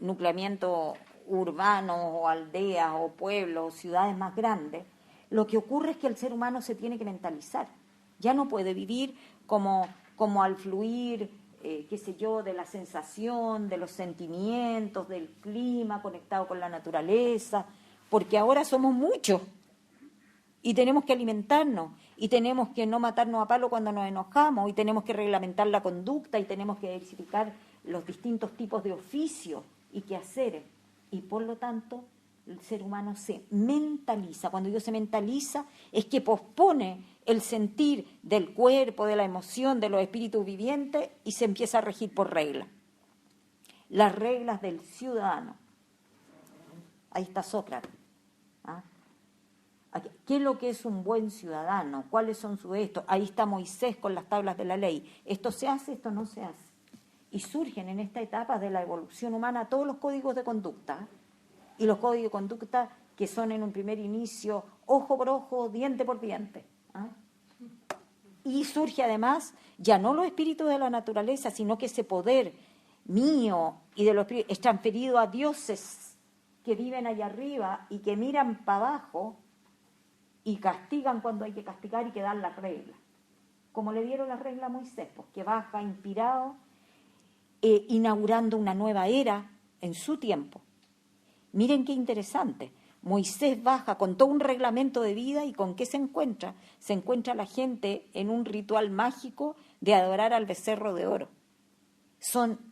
nucleamientos urbanos o aldeas o pueblos o ciudades más grandes, lo que ocurre es que el ser humano se tiene que mentalizar. Ya no puede vivir como al fluir, de la sensación, de los sentimientos, del clima conectado con la naturaleza, porque ahora somos muchos y tenemos que alimentarnos y tenemos que no matarnos a palo cuando nos enojamos y tenemos que reglamentar la conducta y tenemos que diversificar los distintos tipos de oficios y quehaceres. Y por lo tanto, el ser humano se mentaliza. Cuando digo se mentaliza, es que pospone el sentir del cuerpo, de la emoción, de los espíritus vivientes y se empieza a regir por reglas. Las reglas del ciudadano. Ahí está Sócrates. ¿Ah? ¿Qué es lo que es un buen ciudadano? ¿Cuáles son sus estos? Ahí está Moisés con las tablas de la ley. Esto se hace, esto no se hace. Y surgen en esta etapa de la evolución humana todos los códigos de conducta. Y los códigos de conducta que son en un primer inicio ojo por ojo, diente por diente. ¿Ah? Y surge además ya no los espíritus de la naturaleza, sino que ese poder mío y de los espíritus es transferido a dioses que viven allá arriba y que miran para abajo y castigan cuando hay que castigar y que dan las reglas. Como le dieron las reglas a Moisés, pues, que baja inspirado, inaugurando una nueva era en su tiempo. Miren qué interesante. Moisés baja con todo un reglamento de vida y ¿con qué se encuentra? Se encuentra la gente en un ritual mágico de adorar al becerro de oro.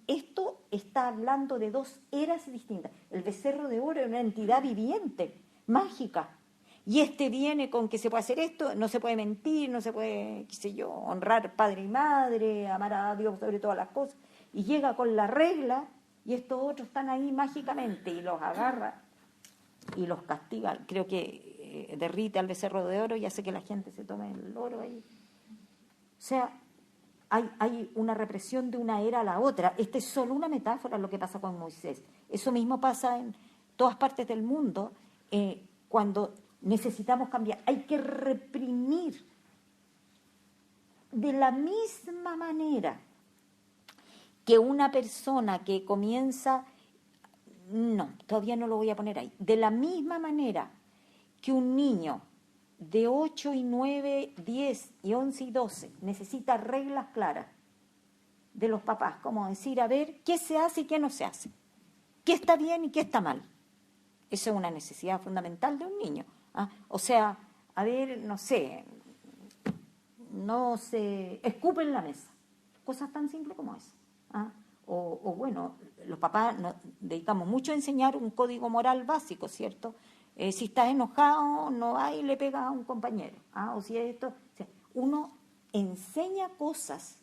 Esto está hablando de dos eras distintas. El becerro de oro es una entidad viviente, mágica. Y viene con que se puede hacer esto, no se puede mentir, no se puede, honrar padre y madre, amar a Dios sobre todas las cosas. Y llega con la regla y estos otros están ahí mágicamente y los agarra y los castiga. Creo que derrite al becerro de oro y hace que la gente se tome el oro ahí. O sea, hay una represión de una era a la otra. Esta es solo una metáfora lo que pasa con Moisés. Eso mismo pasa en todas partes del mundo cuando necesitamos cambiar. Hay que reprimir de la misma manera que una persona que comienza... No, todavía no lo voy a poner ahí. De la misma manera que un niño de 8 y 9, 10 y 11 y 12 necesita reglas claras de los papás, como decir, a ver, qué se hace y qué no se hace, qué está bien y qué está mal. Eso es una necesidad fundamental de un niño. ¿Ah? O sea, a ver, no se escupe en la mesa, cosas tan simples como eso. ¿Ah? O bueno, los papás nos dedicamos mucho a enseñar un código moral básico, ¿cierto? Si estás enojado, no va y le pegas a un compañero. ¿Ah? O si es esto, o sea, uno enseña cosas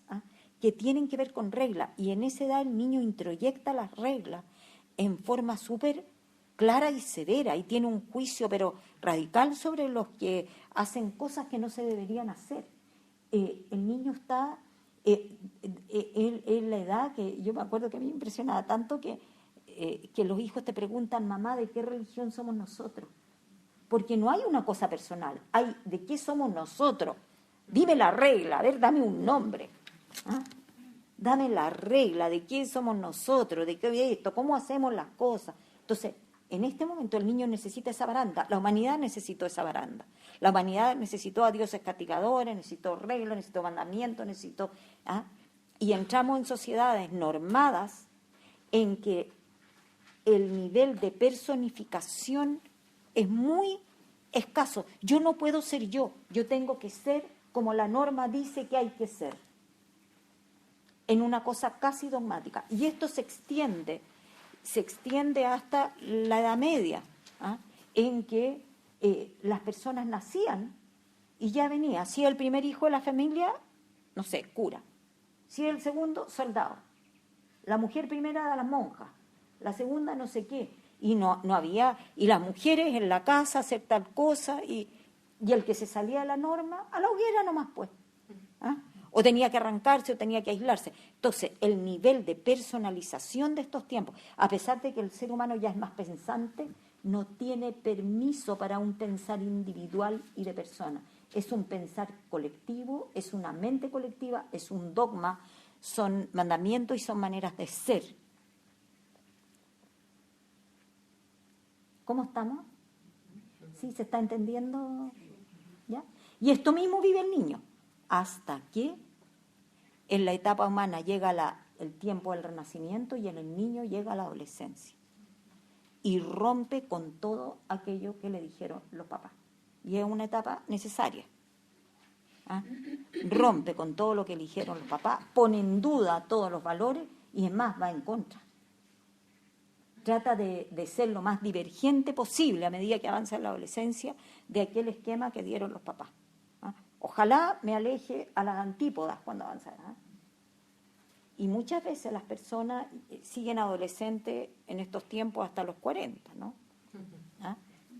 que tienen que ver con reglas, y en esa edad el niño introyecta las reglas en forma súper clara y severa, y tiene un juicio pero radical sobre los que hacen cosas que no se deberían hacer. El niño está en la edad que yo me acuerdo que a mí me impresionaba tanto que los hijos te preguntan, mamá, ¿de qué religión somos nosotros? Porque no hay una cosa personal, hay de qué somos nosotros. Dime la regla, a ver, dame un nombre. ¿Ah? Dame la regla de qué somos nosotros, de qué esto, cómo hacemos las cosas. Entonces, en este momento el niño necesita esa baranda, la humanidad necesitó esa baranda. La humanidad necesitó a dioses castigadores, necesitó reglas, necesitó mandamientos, necesitó... ¿ah? Y entramos en sociedades normadas en que el nivel de personificación es muy escaso. Yo no puedo ser yo tengo que ser como la norma dice que hay que ser, en una cosa casi dogmática. Y esto se extiende hasta la Edad Media, ¿ah? En que las personas nacían y ya venía. Si el primer hijo de la familia, no sé, cura. Si el segundo, soldado. La mujer primera era la monja. La segunda, no sé qué. Y no había, y las mujeres en la casa hacer tal cosa, y el que se salía de la norma, a la hoguera nomás pues. ¿Ah? O tenía que arrancarse o tenía que aislarse. Entonces, el nivel de personalización de estos tiempos, a pesar de que el ser humano ya es más pensante, no tiene permiso para un pensar individual y de persona. Es un pensar colectivo, es una mente colectiva, es un dogma, son mandamientos y son maneras de ser. ¿Cómo estamos? ¿Sí? ¿Se está entendiendo? ¿Ya? Y esto mismo vive el niño, hasta que en la etapa humana llega el tiempo del renacimiento y en el niño llega la adolescencia. Y rompe con todo aquello que le dijeron los papás. Y es una etapa necesaria. ¿Ah? Rompe con todo lo que le dijeron los papás, pone en duda todos los valores y es más, va en contra. Trata de ser lo más divergente posible a medida que avanza en la adolescencia de aquel esquema que dieron los papás. ¿Ah? Ojalá me aleje a las antípodas cuando avanza. ¿Ah? Y muchas veces las personas siguen adolescentes en estos tiempos hasta los 40, ¿no? ¿Ah?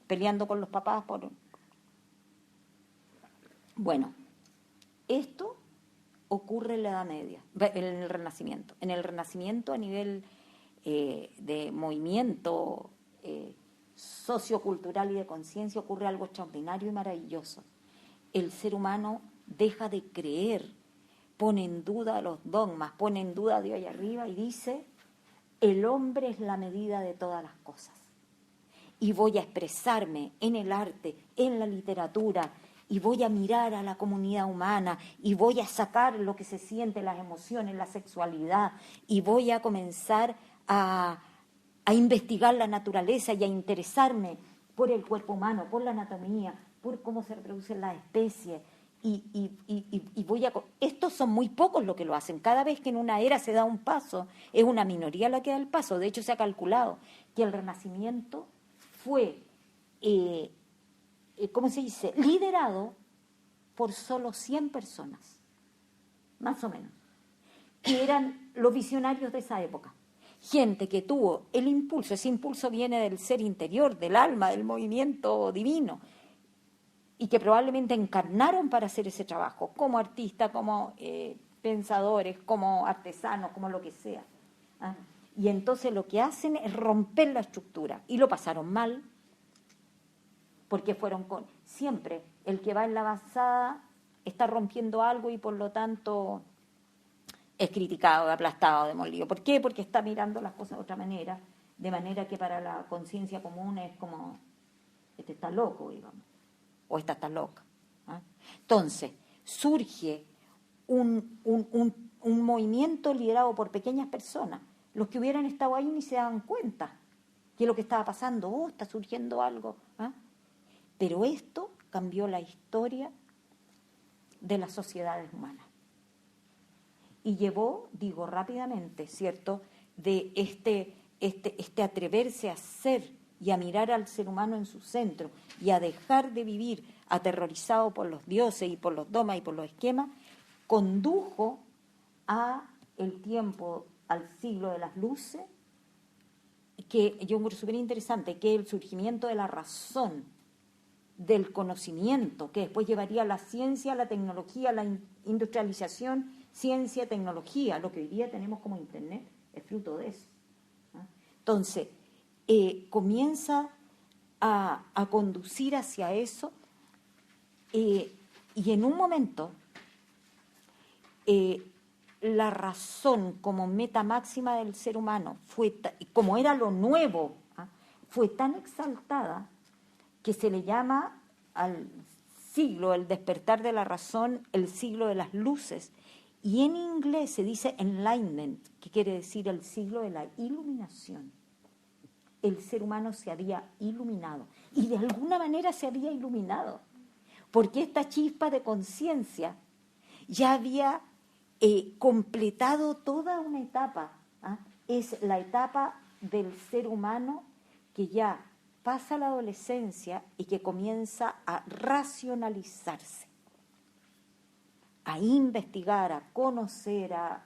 Peleando con los papás por... Bueno, esto ocurre en la Edad Media, en el Renacimiento. En el Renacimiento a nivel de movimiento sociocultural y de conciencia ocurre algo extraordinario y maravilloso. El ser humano deja de creer, pone en duda los dogmas, pone en duda a Dios allá arriba y dice, el hombre es la medida de todas las cosas. Y voy a expresarme en el arte, en la literatura, y voy a mirar a la comunidad humana, y voy a sacar lo que se siente, las emociones, la sexualidad, y voy a comenzar a investigar la naturaleza y a interesarme por el cuerpo humano, por la anatomía, por cómo se reproducen las especies. Y voy a... Estos son muy pocos los que lo hacen. Cada vez que en una era se da un paso, es una minoría la que da el paso. De hecho, se ha calculado que el Renacimiento fue, ¿cómo se dice?, liderado por solo 100 personas, más o menos, que eran los visionarios de esa época. Gente que tuvo el impulso, ese impulso viene del ser interior, del alma, del movimiento divino, y que probablemente encarnaron para hacer ese trabajo, como artistas, como pensadores, como artesanos, como lo que sea. ¿Ah? Y entonces lo que hacen es romper la estructura, y lo pasaron mal, porque fueron con... Siempre el que va en la avanzada está rompiendo algo y por lo tanto es criticado, aplastado, demolido. ¿Por qué? Porque está mirando las cosas de otra manera, de manera que para la conciencia común es como, este está loco, digamos, o esta está loca. ¿Ah? Entonces, surge un movimiento liderado por pequeñas personas. Los que hubieran estado ahí ni se daban cuenta que lo que estaba pasando, está surgiendo algo. ¿Ah? Pero esto cambió la historia de las sociedades humanas. Y llevó, digo rápidamente, ¿cierto?, de este atreverse a ser y a mirar al ser humano en su centro y a dejar de vivir aterrorizado por los dioses y por los dogmas y por los esquemas, condujo a el tiempo, al siglo de las luces, que yo encuentro súper interesante, que es el surgimiento de la razón, del conocimiento, que después llevaría a la ciencia, a la tecnología, a la industrialización, ciencia, tecnología. Lo que hoy día tenemos como Internet es fruto de eso. Entonces, comienza a conducir hacia eso, y en un momento la razón como meta máxima del ser humano como era lo nuevo, fue tan exaltada que se le llama al siglo, el despertar de la razón, el siglo de las luces, y en inglés se dice enlightenment, que quiere decir el siglo de la iluminación. El ser humano se había iluminado, y de alguna manera se había iluminado, porque esta chispa de conciencia ya había completado toda una etapa. Es la etapa del ser humano que ya pasa la adolescencia y que comienza a racionalizarse, a investigar, a conocer, a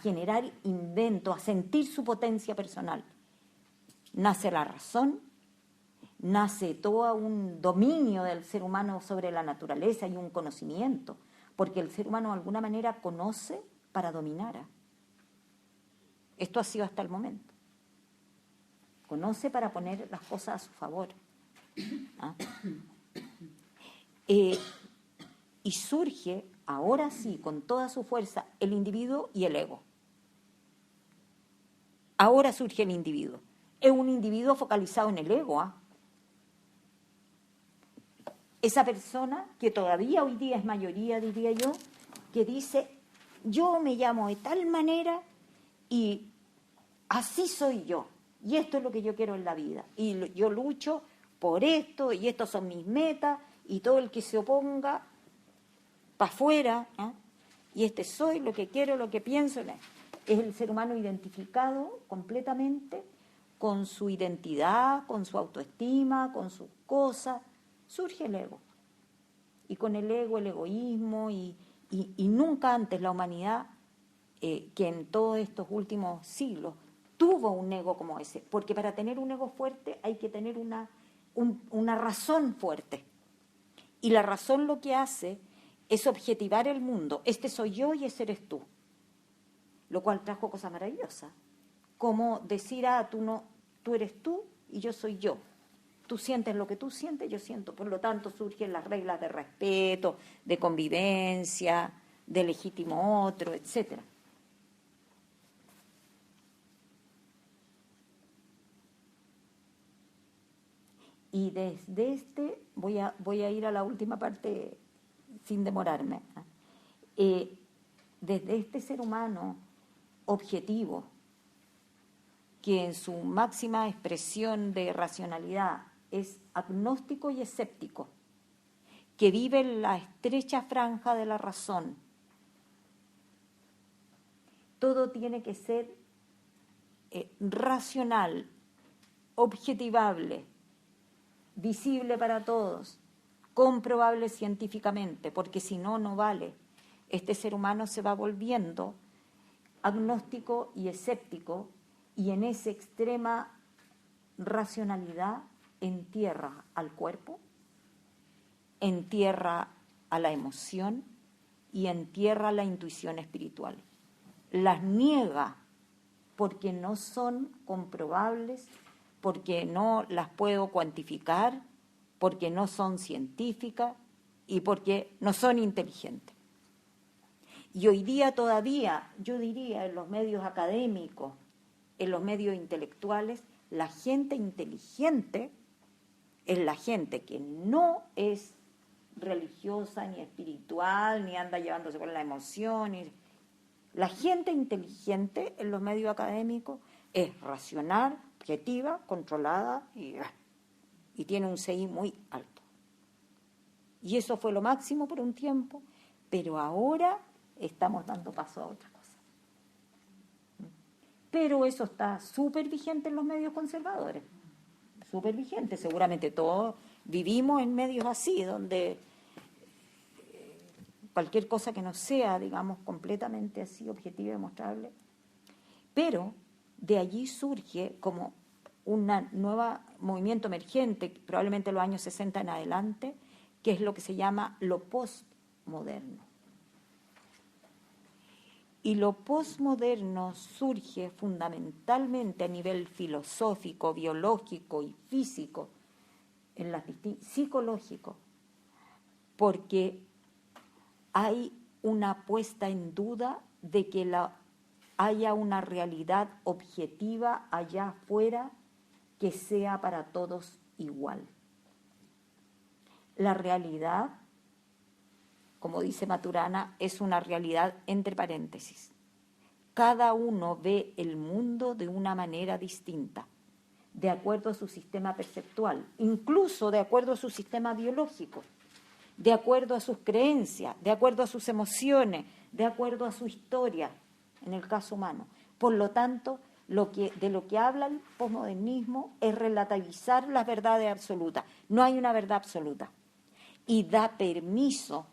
generar invento, a sentir su potencia personal. Nace la razón, nace todo un dominio del ser humano sobre la naturaleza y un conocimiento, porque el ser humano de alguna manera conoce para dominar. Esto ha sido hasta el momento. Conoce para poner las cosas a su favor. Y surge, ahora sí, con toda su fuerza, el individuo y el ego. Ahora surge el individuo. Es un individuo focalizado en el ego. Esa persona que todavía hoy día es mayoría, diría yo, que dice, yo me llamo de tal manera y así soy yo. Y esto es lo que yo quiero en la vida. Y yo lucho por esto, y estos son mis metas, y todo el que se oponga, para afuera, y soy lo que quiero, lo que pienso. Es el ser humano identificado completamente con su identidad, con su autoestima, con sus cosas. Surge el ego. Y con el ego, el egoísmo, y nunca antes la humanidad, que en todos estos últimos siglos, tuvo un ego como ese, porque para tener un ego fuerte hay que tener una razón fuerte. Y la razón lo que hace es objetivar el mundo. Este soy yo y ese eres tú. Lo cual trajo cosas maravillosas. Como decir, tú eres tú y yo soy yo. Tú sientes lo que tú sientes, yo siento. Por lo tanto, surgen las reglas de respeto, de convivencia, de legítimo otro, etcétera. Y desde voy a ir a la última parte sin demorarme. Desde este ser humano objetivo, que en su máxima expresión de racionalidad es agnóstico y escéptico, que vive en la estrecha franja de la razón, todo tiene que ser racional, objetivable, visible para todos, comprobable científicamente, porque si no, no vale. Este ser humano se va volviendo agnóstico y escéptico, y en esa extrema racionalidad entierra al cuerpo, entierra a la emoción y entierra la intuición espiritual. Las niega porque no son comprobables, porque no las puedo cuantificar, porque no son científicas y porque no son inteligentes. Y hoy día todavía, yo diría, en los medios académicos, en los medios intelectuales, la gente inteligente es la gente que no es religiosa ni espiritual, ni anda llevándose con la emoción. La gente inteligente en los medios académicos es racional, objetiva, controlada y tiene un CI muy alto. Y eso fue lo máximo por un tiempo, pero ahora estamos dando paso a otra cosa. Pero eso está súper vigente en los medios conservadores, súper vigente. Seguramente todos vivimos en medios así, donde cualquier cosa que no sea, digamos, completamente así, objetiva y demostrable. Pero de allí surge como un nuevo movimiento emergente, probablemente en los años 60 en adelante, que es lo que se llama lo postmoderno. Y lo postmoderno surge fundamentalmente a nivel filosófico, biológico y físico, psicológico, porque hay una puesta en duda de que haya una realidad objetiva allá afuera que sea para todos igual. La realidad, como dice Maturana, es una realidad entre paréntesis. Cada uno ve el mundo de una manera distinta, de acuerdo a su sistema perceptual, incluso de acuerdo a su sistema biológico, de acuerdo a sus creencias, de acuerdo a sus emociones, de acuerdo a su historia, en el caso humano. Por lo tanto, de lo que habla el posmodernismo es relativizar las verdades absolutas. No hay una verdad absoluta. Y da permiso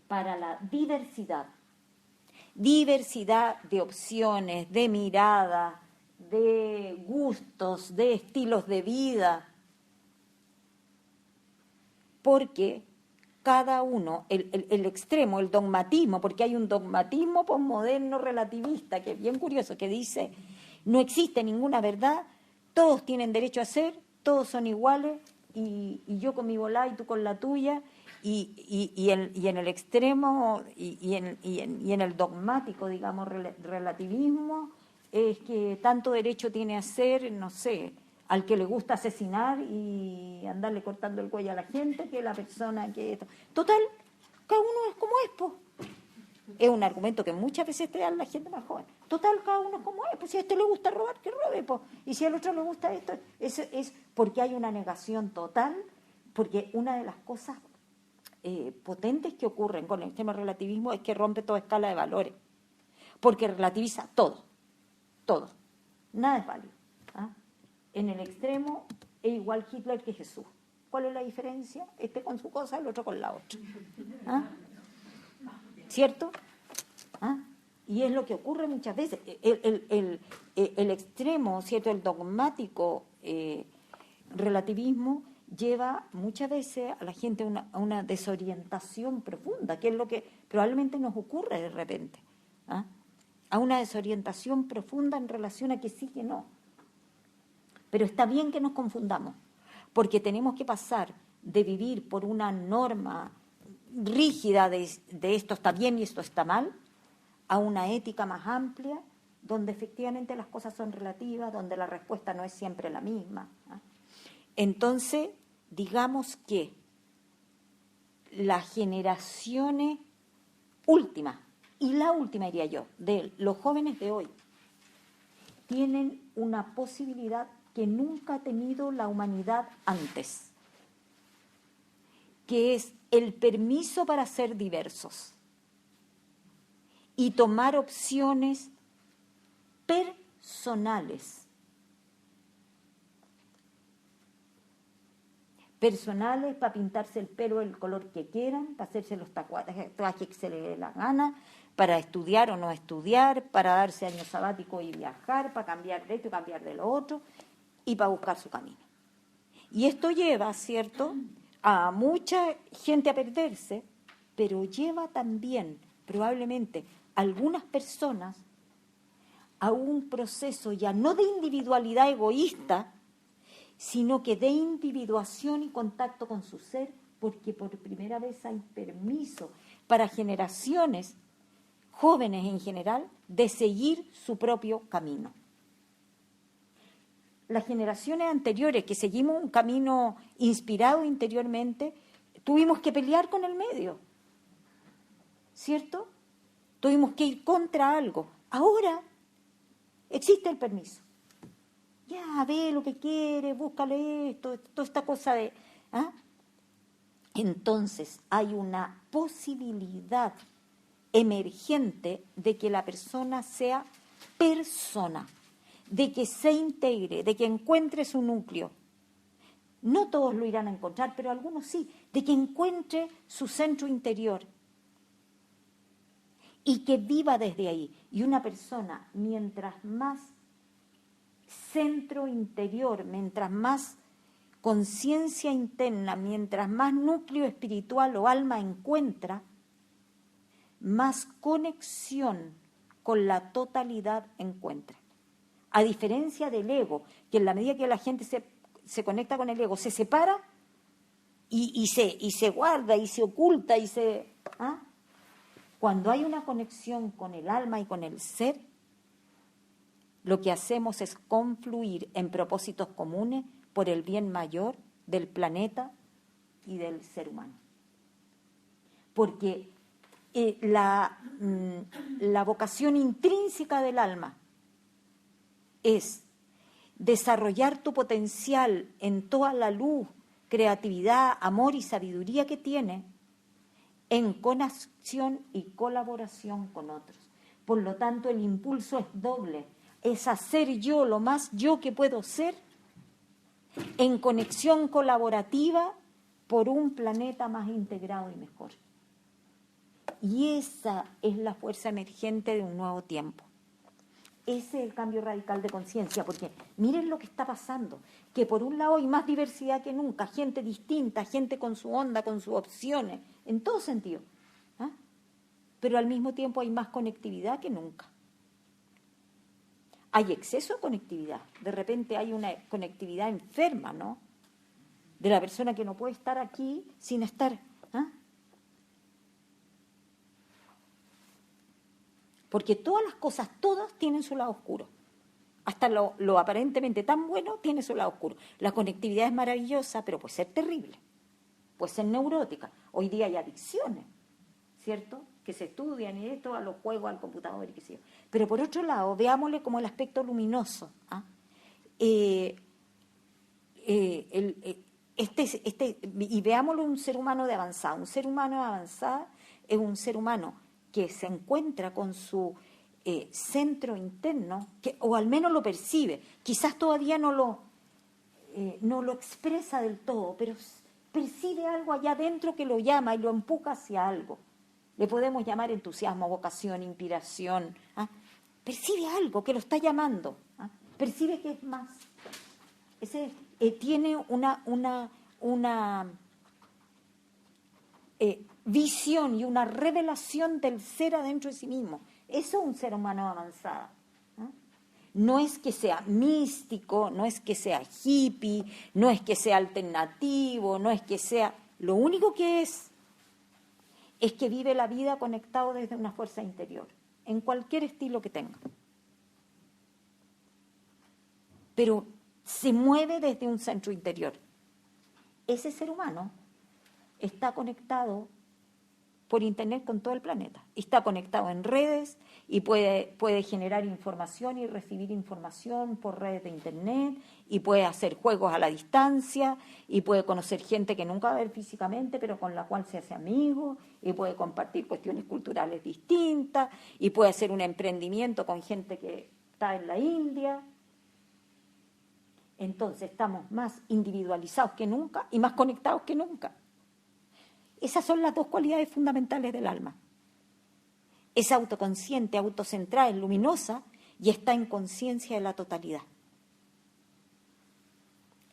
para la diversidad de opciones, de miradas, de gustos, de estilos de vida, porque cada uno, el extremo, el dogmatismo, porque hay un dogmatismo posmoderno relativista, que es bien curioso, que dice, no existe ninguna verdad, todos tienen derecho a ser, todos son iguales, y yo con mi volá y tú con la tuya, y en el extremo, y en el dogmático, digamos, relativismo, es que tanto derecho tiene a ser, no sé, al que le gusta asesinar y andarle cortando el cuello a la gente, que la persona que... Total, cada uno es como es, po. Es un argumento que muchas veces te dan la gente más joven. Total, cada uno es como es, pues si a este le gusta robar, que robe, po. Y si al otro le gusta esto, es porque hay una negación total, porque una de las cosas potentes que ocurren con el tema del relativismo es que rompe toda escala de valores, porque relativiza todo, nada es válido. ¿Ah? En el extremo es igual Hitler que Jesús. ¿Cuál es la diferencia? Este con su cosa, el otro con la otra. ¿Ah? ¿Cierto? ¿Ah? Y es lo que ocurre muchas veces. El extremo, ¿cierto? El dogmático relativismo lleva muchas veces a la gente a una desorientación profunda, que es lo que probablemente nos ocurre de repente. ¿Ah? A una desorientación profunda en relación a que sí, que no. Pero está bien que nos confundamos, porque tenemos que pasar de vivir por una norma rígida de esto está bien y esto está mal, a una ética más amplia, donde efectivamente las cosas son relativas, donde la respuesta no es siempre la misma. Entonces, digamos que las generaciones últimas, y la última diría yo, de los jóvenes de hoy, tienen una posibilidad que nunca ha tenido la humanidad antes, que es el permiso para ser diversos y tomar opciones personales para pintarse el pelo del color que quieran, para hacerse los tatuajes que se les dé la gana, para estudiar o no estudiar, para darse años sabáticos y viajar, para cambiar de esto y cambiar de lo otro, y para buscar su camino. Y esto lleva, ¿cierto?, a mucha gente a perderse, pero lleva también, probablemente, a algunas personas a un proceso ya no de individualidad egoísta, sino que de individuación y contacto con su ser, porque por primera vez hay permiso para generaciones, jóvenes en general, de seguir su propio camino. Las generaciones anteriores que seguimos un camino inspirado interiormente, tuvimos que pelear con el medio, ¿cierto? Tuvimos que ir contra algo. Ahora existe el permiso. Ya, ve lo que quiere, búscale esto, toda esta cosa de... ¿ah? Entonces hay una posibilidad emergente de que la persona sea persona, de que se integre, de que encuentre su núcleo, No todos lo irán a encontrar, pero algunos sí, de que encuentre su centro interior y que viva desde ahí. Y una persona, mientras más centro interior, mientras más conciencia interna, mientras más núcleo espiritual o alma encuentra, más conexión con la totalidad encuentra. A diferencia del ego, que en la medida que la gente se conecta con el ego, se separa y se guarda y se oculta y se... ¿ah? Cuando hay una conexión con el alma y con el ser, lo que hacemos es confluir en propósitos comunes por el bien mayor del planeta y del ser humano. Porque la vocación intrínseca del alma es desarrollar tu potencial en toda la luz, creatividad, amor y sabiduría que tiene, en conexión y colaboración con otros. Por lo tanto, el impulso es doble, es hacer yo lo más yo que puedo ser, en conexión colaborativa por un planeta más integrado y mejor. Y esa es la fuerza emergente de un nuevo tiempo. Ese es el cambio radical de conciencia, porque miren lo que está pasando, que por un lado hay más diversidad que nunca, gente distinta, gente con su onda, con sus opciones, en todo sentido, ¿ah? Pero al mismo tiempo hay más conectividad que nunca. Hay exceso de conectividad, de repente hay una conectividad enferma, ¿no? De la persona que no puede estar aquí sin estar, ¿ah? Porque todas las cosas, todas tienen su lado oscuro. Hasta lo aparentemente tan bueno tiene su lado oscuro. La conectividad es maravillosa, pero puede ser terrible. Puede ser neurótica. Hoy día hay adicciones, ¿cierto? Que se estudian y esto, a los juegos, al computador y qué sé yo. Pero por otro lado, veámosle como el aspecto luminoso. ¿Ah? Y veámoslo un ser humano de avanzada. Un ser humano de avanzada es un ser humano que se encuentra con su centro interno, o al menos lo percibe. Quizás todavía no lo expresa del todo, pero percibe algo allá adentro que lo llama y lo empuja hacia algo. Le podemos llamar entusiasmo, vocación, inspiración. ¿Ah? Percibe algo que lo está llamando. ¿Ah? Percibe que es más. Ese tiene una visión y una revelación del ser adentro de sí mismo. Eso es un ser humano avanzado. ¿Ah? No es que sea místico, no es que sea hippie, no es que sea alternativo, no es que sea... Lo único que es que vive la vida conectado desde una fuerza interior, en cualquier estilo que tenga. Pero se mueve desde un centro interior. Ese ser humano está conectado por internet con todo el planeta. Está conectado en redes y puede generar información y recibir información por redes de internet, y puede hacer juegos a la distancia, y puede conocer gente que nunca va a ver físicamente, pero con la cual se hace amigo, y puede compartir cuestiones culturales distintas, y puede hacer un emprendimiento con gente que está en la India. Entonces estamos más individualizados que nunca y más conectados que nunca. Esas son las dos cualidades fundamentales del alma. Es autoconsciente, autocentrada, es luminosa y está en conciencia de la totalidad.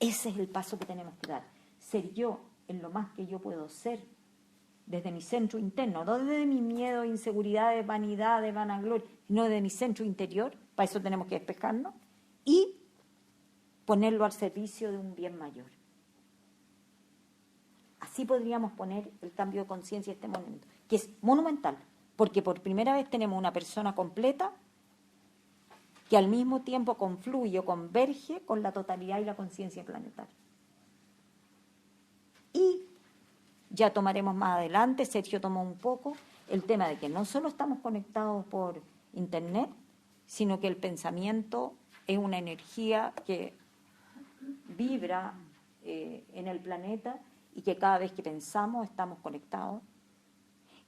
Ese es el paso que tenemos que dar. Ser yo en lo más que yo puedo ser, desde mi centro interno, no desde mi miedo, inseguridad, vanidad, vanagloria, sino desde mi centro interior. Para eso tenemos que despejarnos y ponerlo al servicio de un bien mayor. Así podríamos poner el cambio de conciencia en este momento, que es monumental, porque por primera vez tenemos una persona completa que al mismo tiempo confluye o converge con la totalidad y la conciencia planetaria. Y ya tomaremos más adelante, Sergio tomó un poco, el tema de que no solo estamos conectados por internet, sino que el pensamiento es una energía que vibra en el planeta, y que cada vez que pensamos estamos conectados,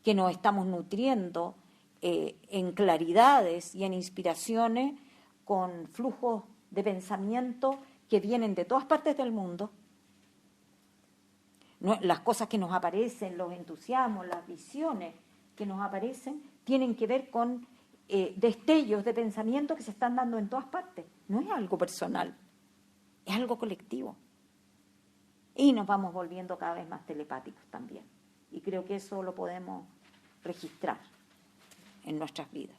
que nos estamos nutriendo en claridades y en inspiraciones con flujos de pensamiento que vienen de todas partes del mundo, Las cosas que nos aparecen, los entusiasmos, las visiones que nos aparecen, tienen que ver con destellos de pensamiento que se están dando en todas partes. No es algo personal, es algo colectivo. Y nos vamos volviendo cada vez más telepáticos también. Y creo que eso lo podemos registrar en nuestras vidas.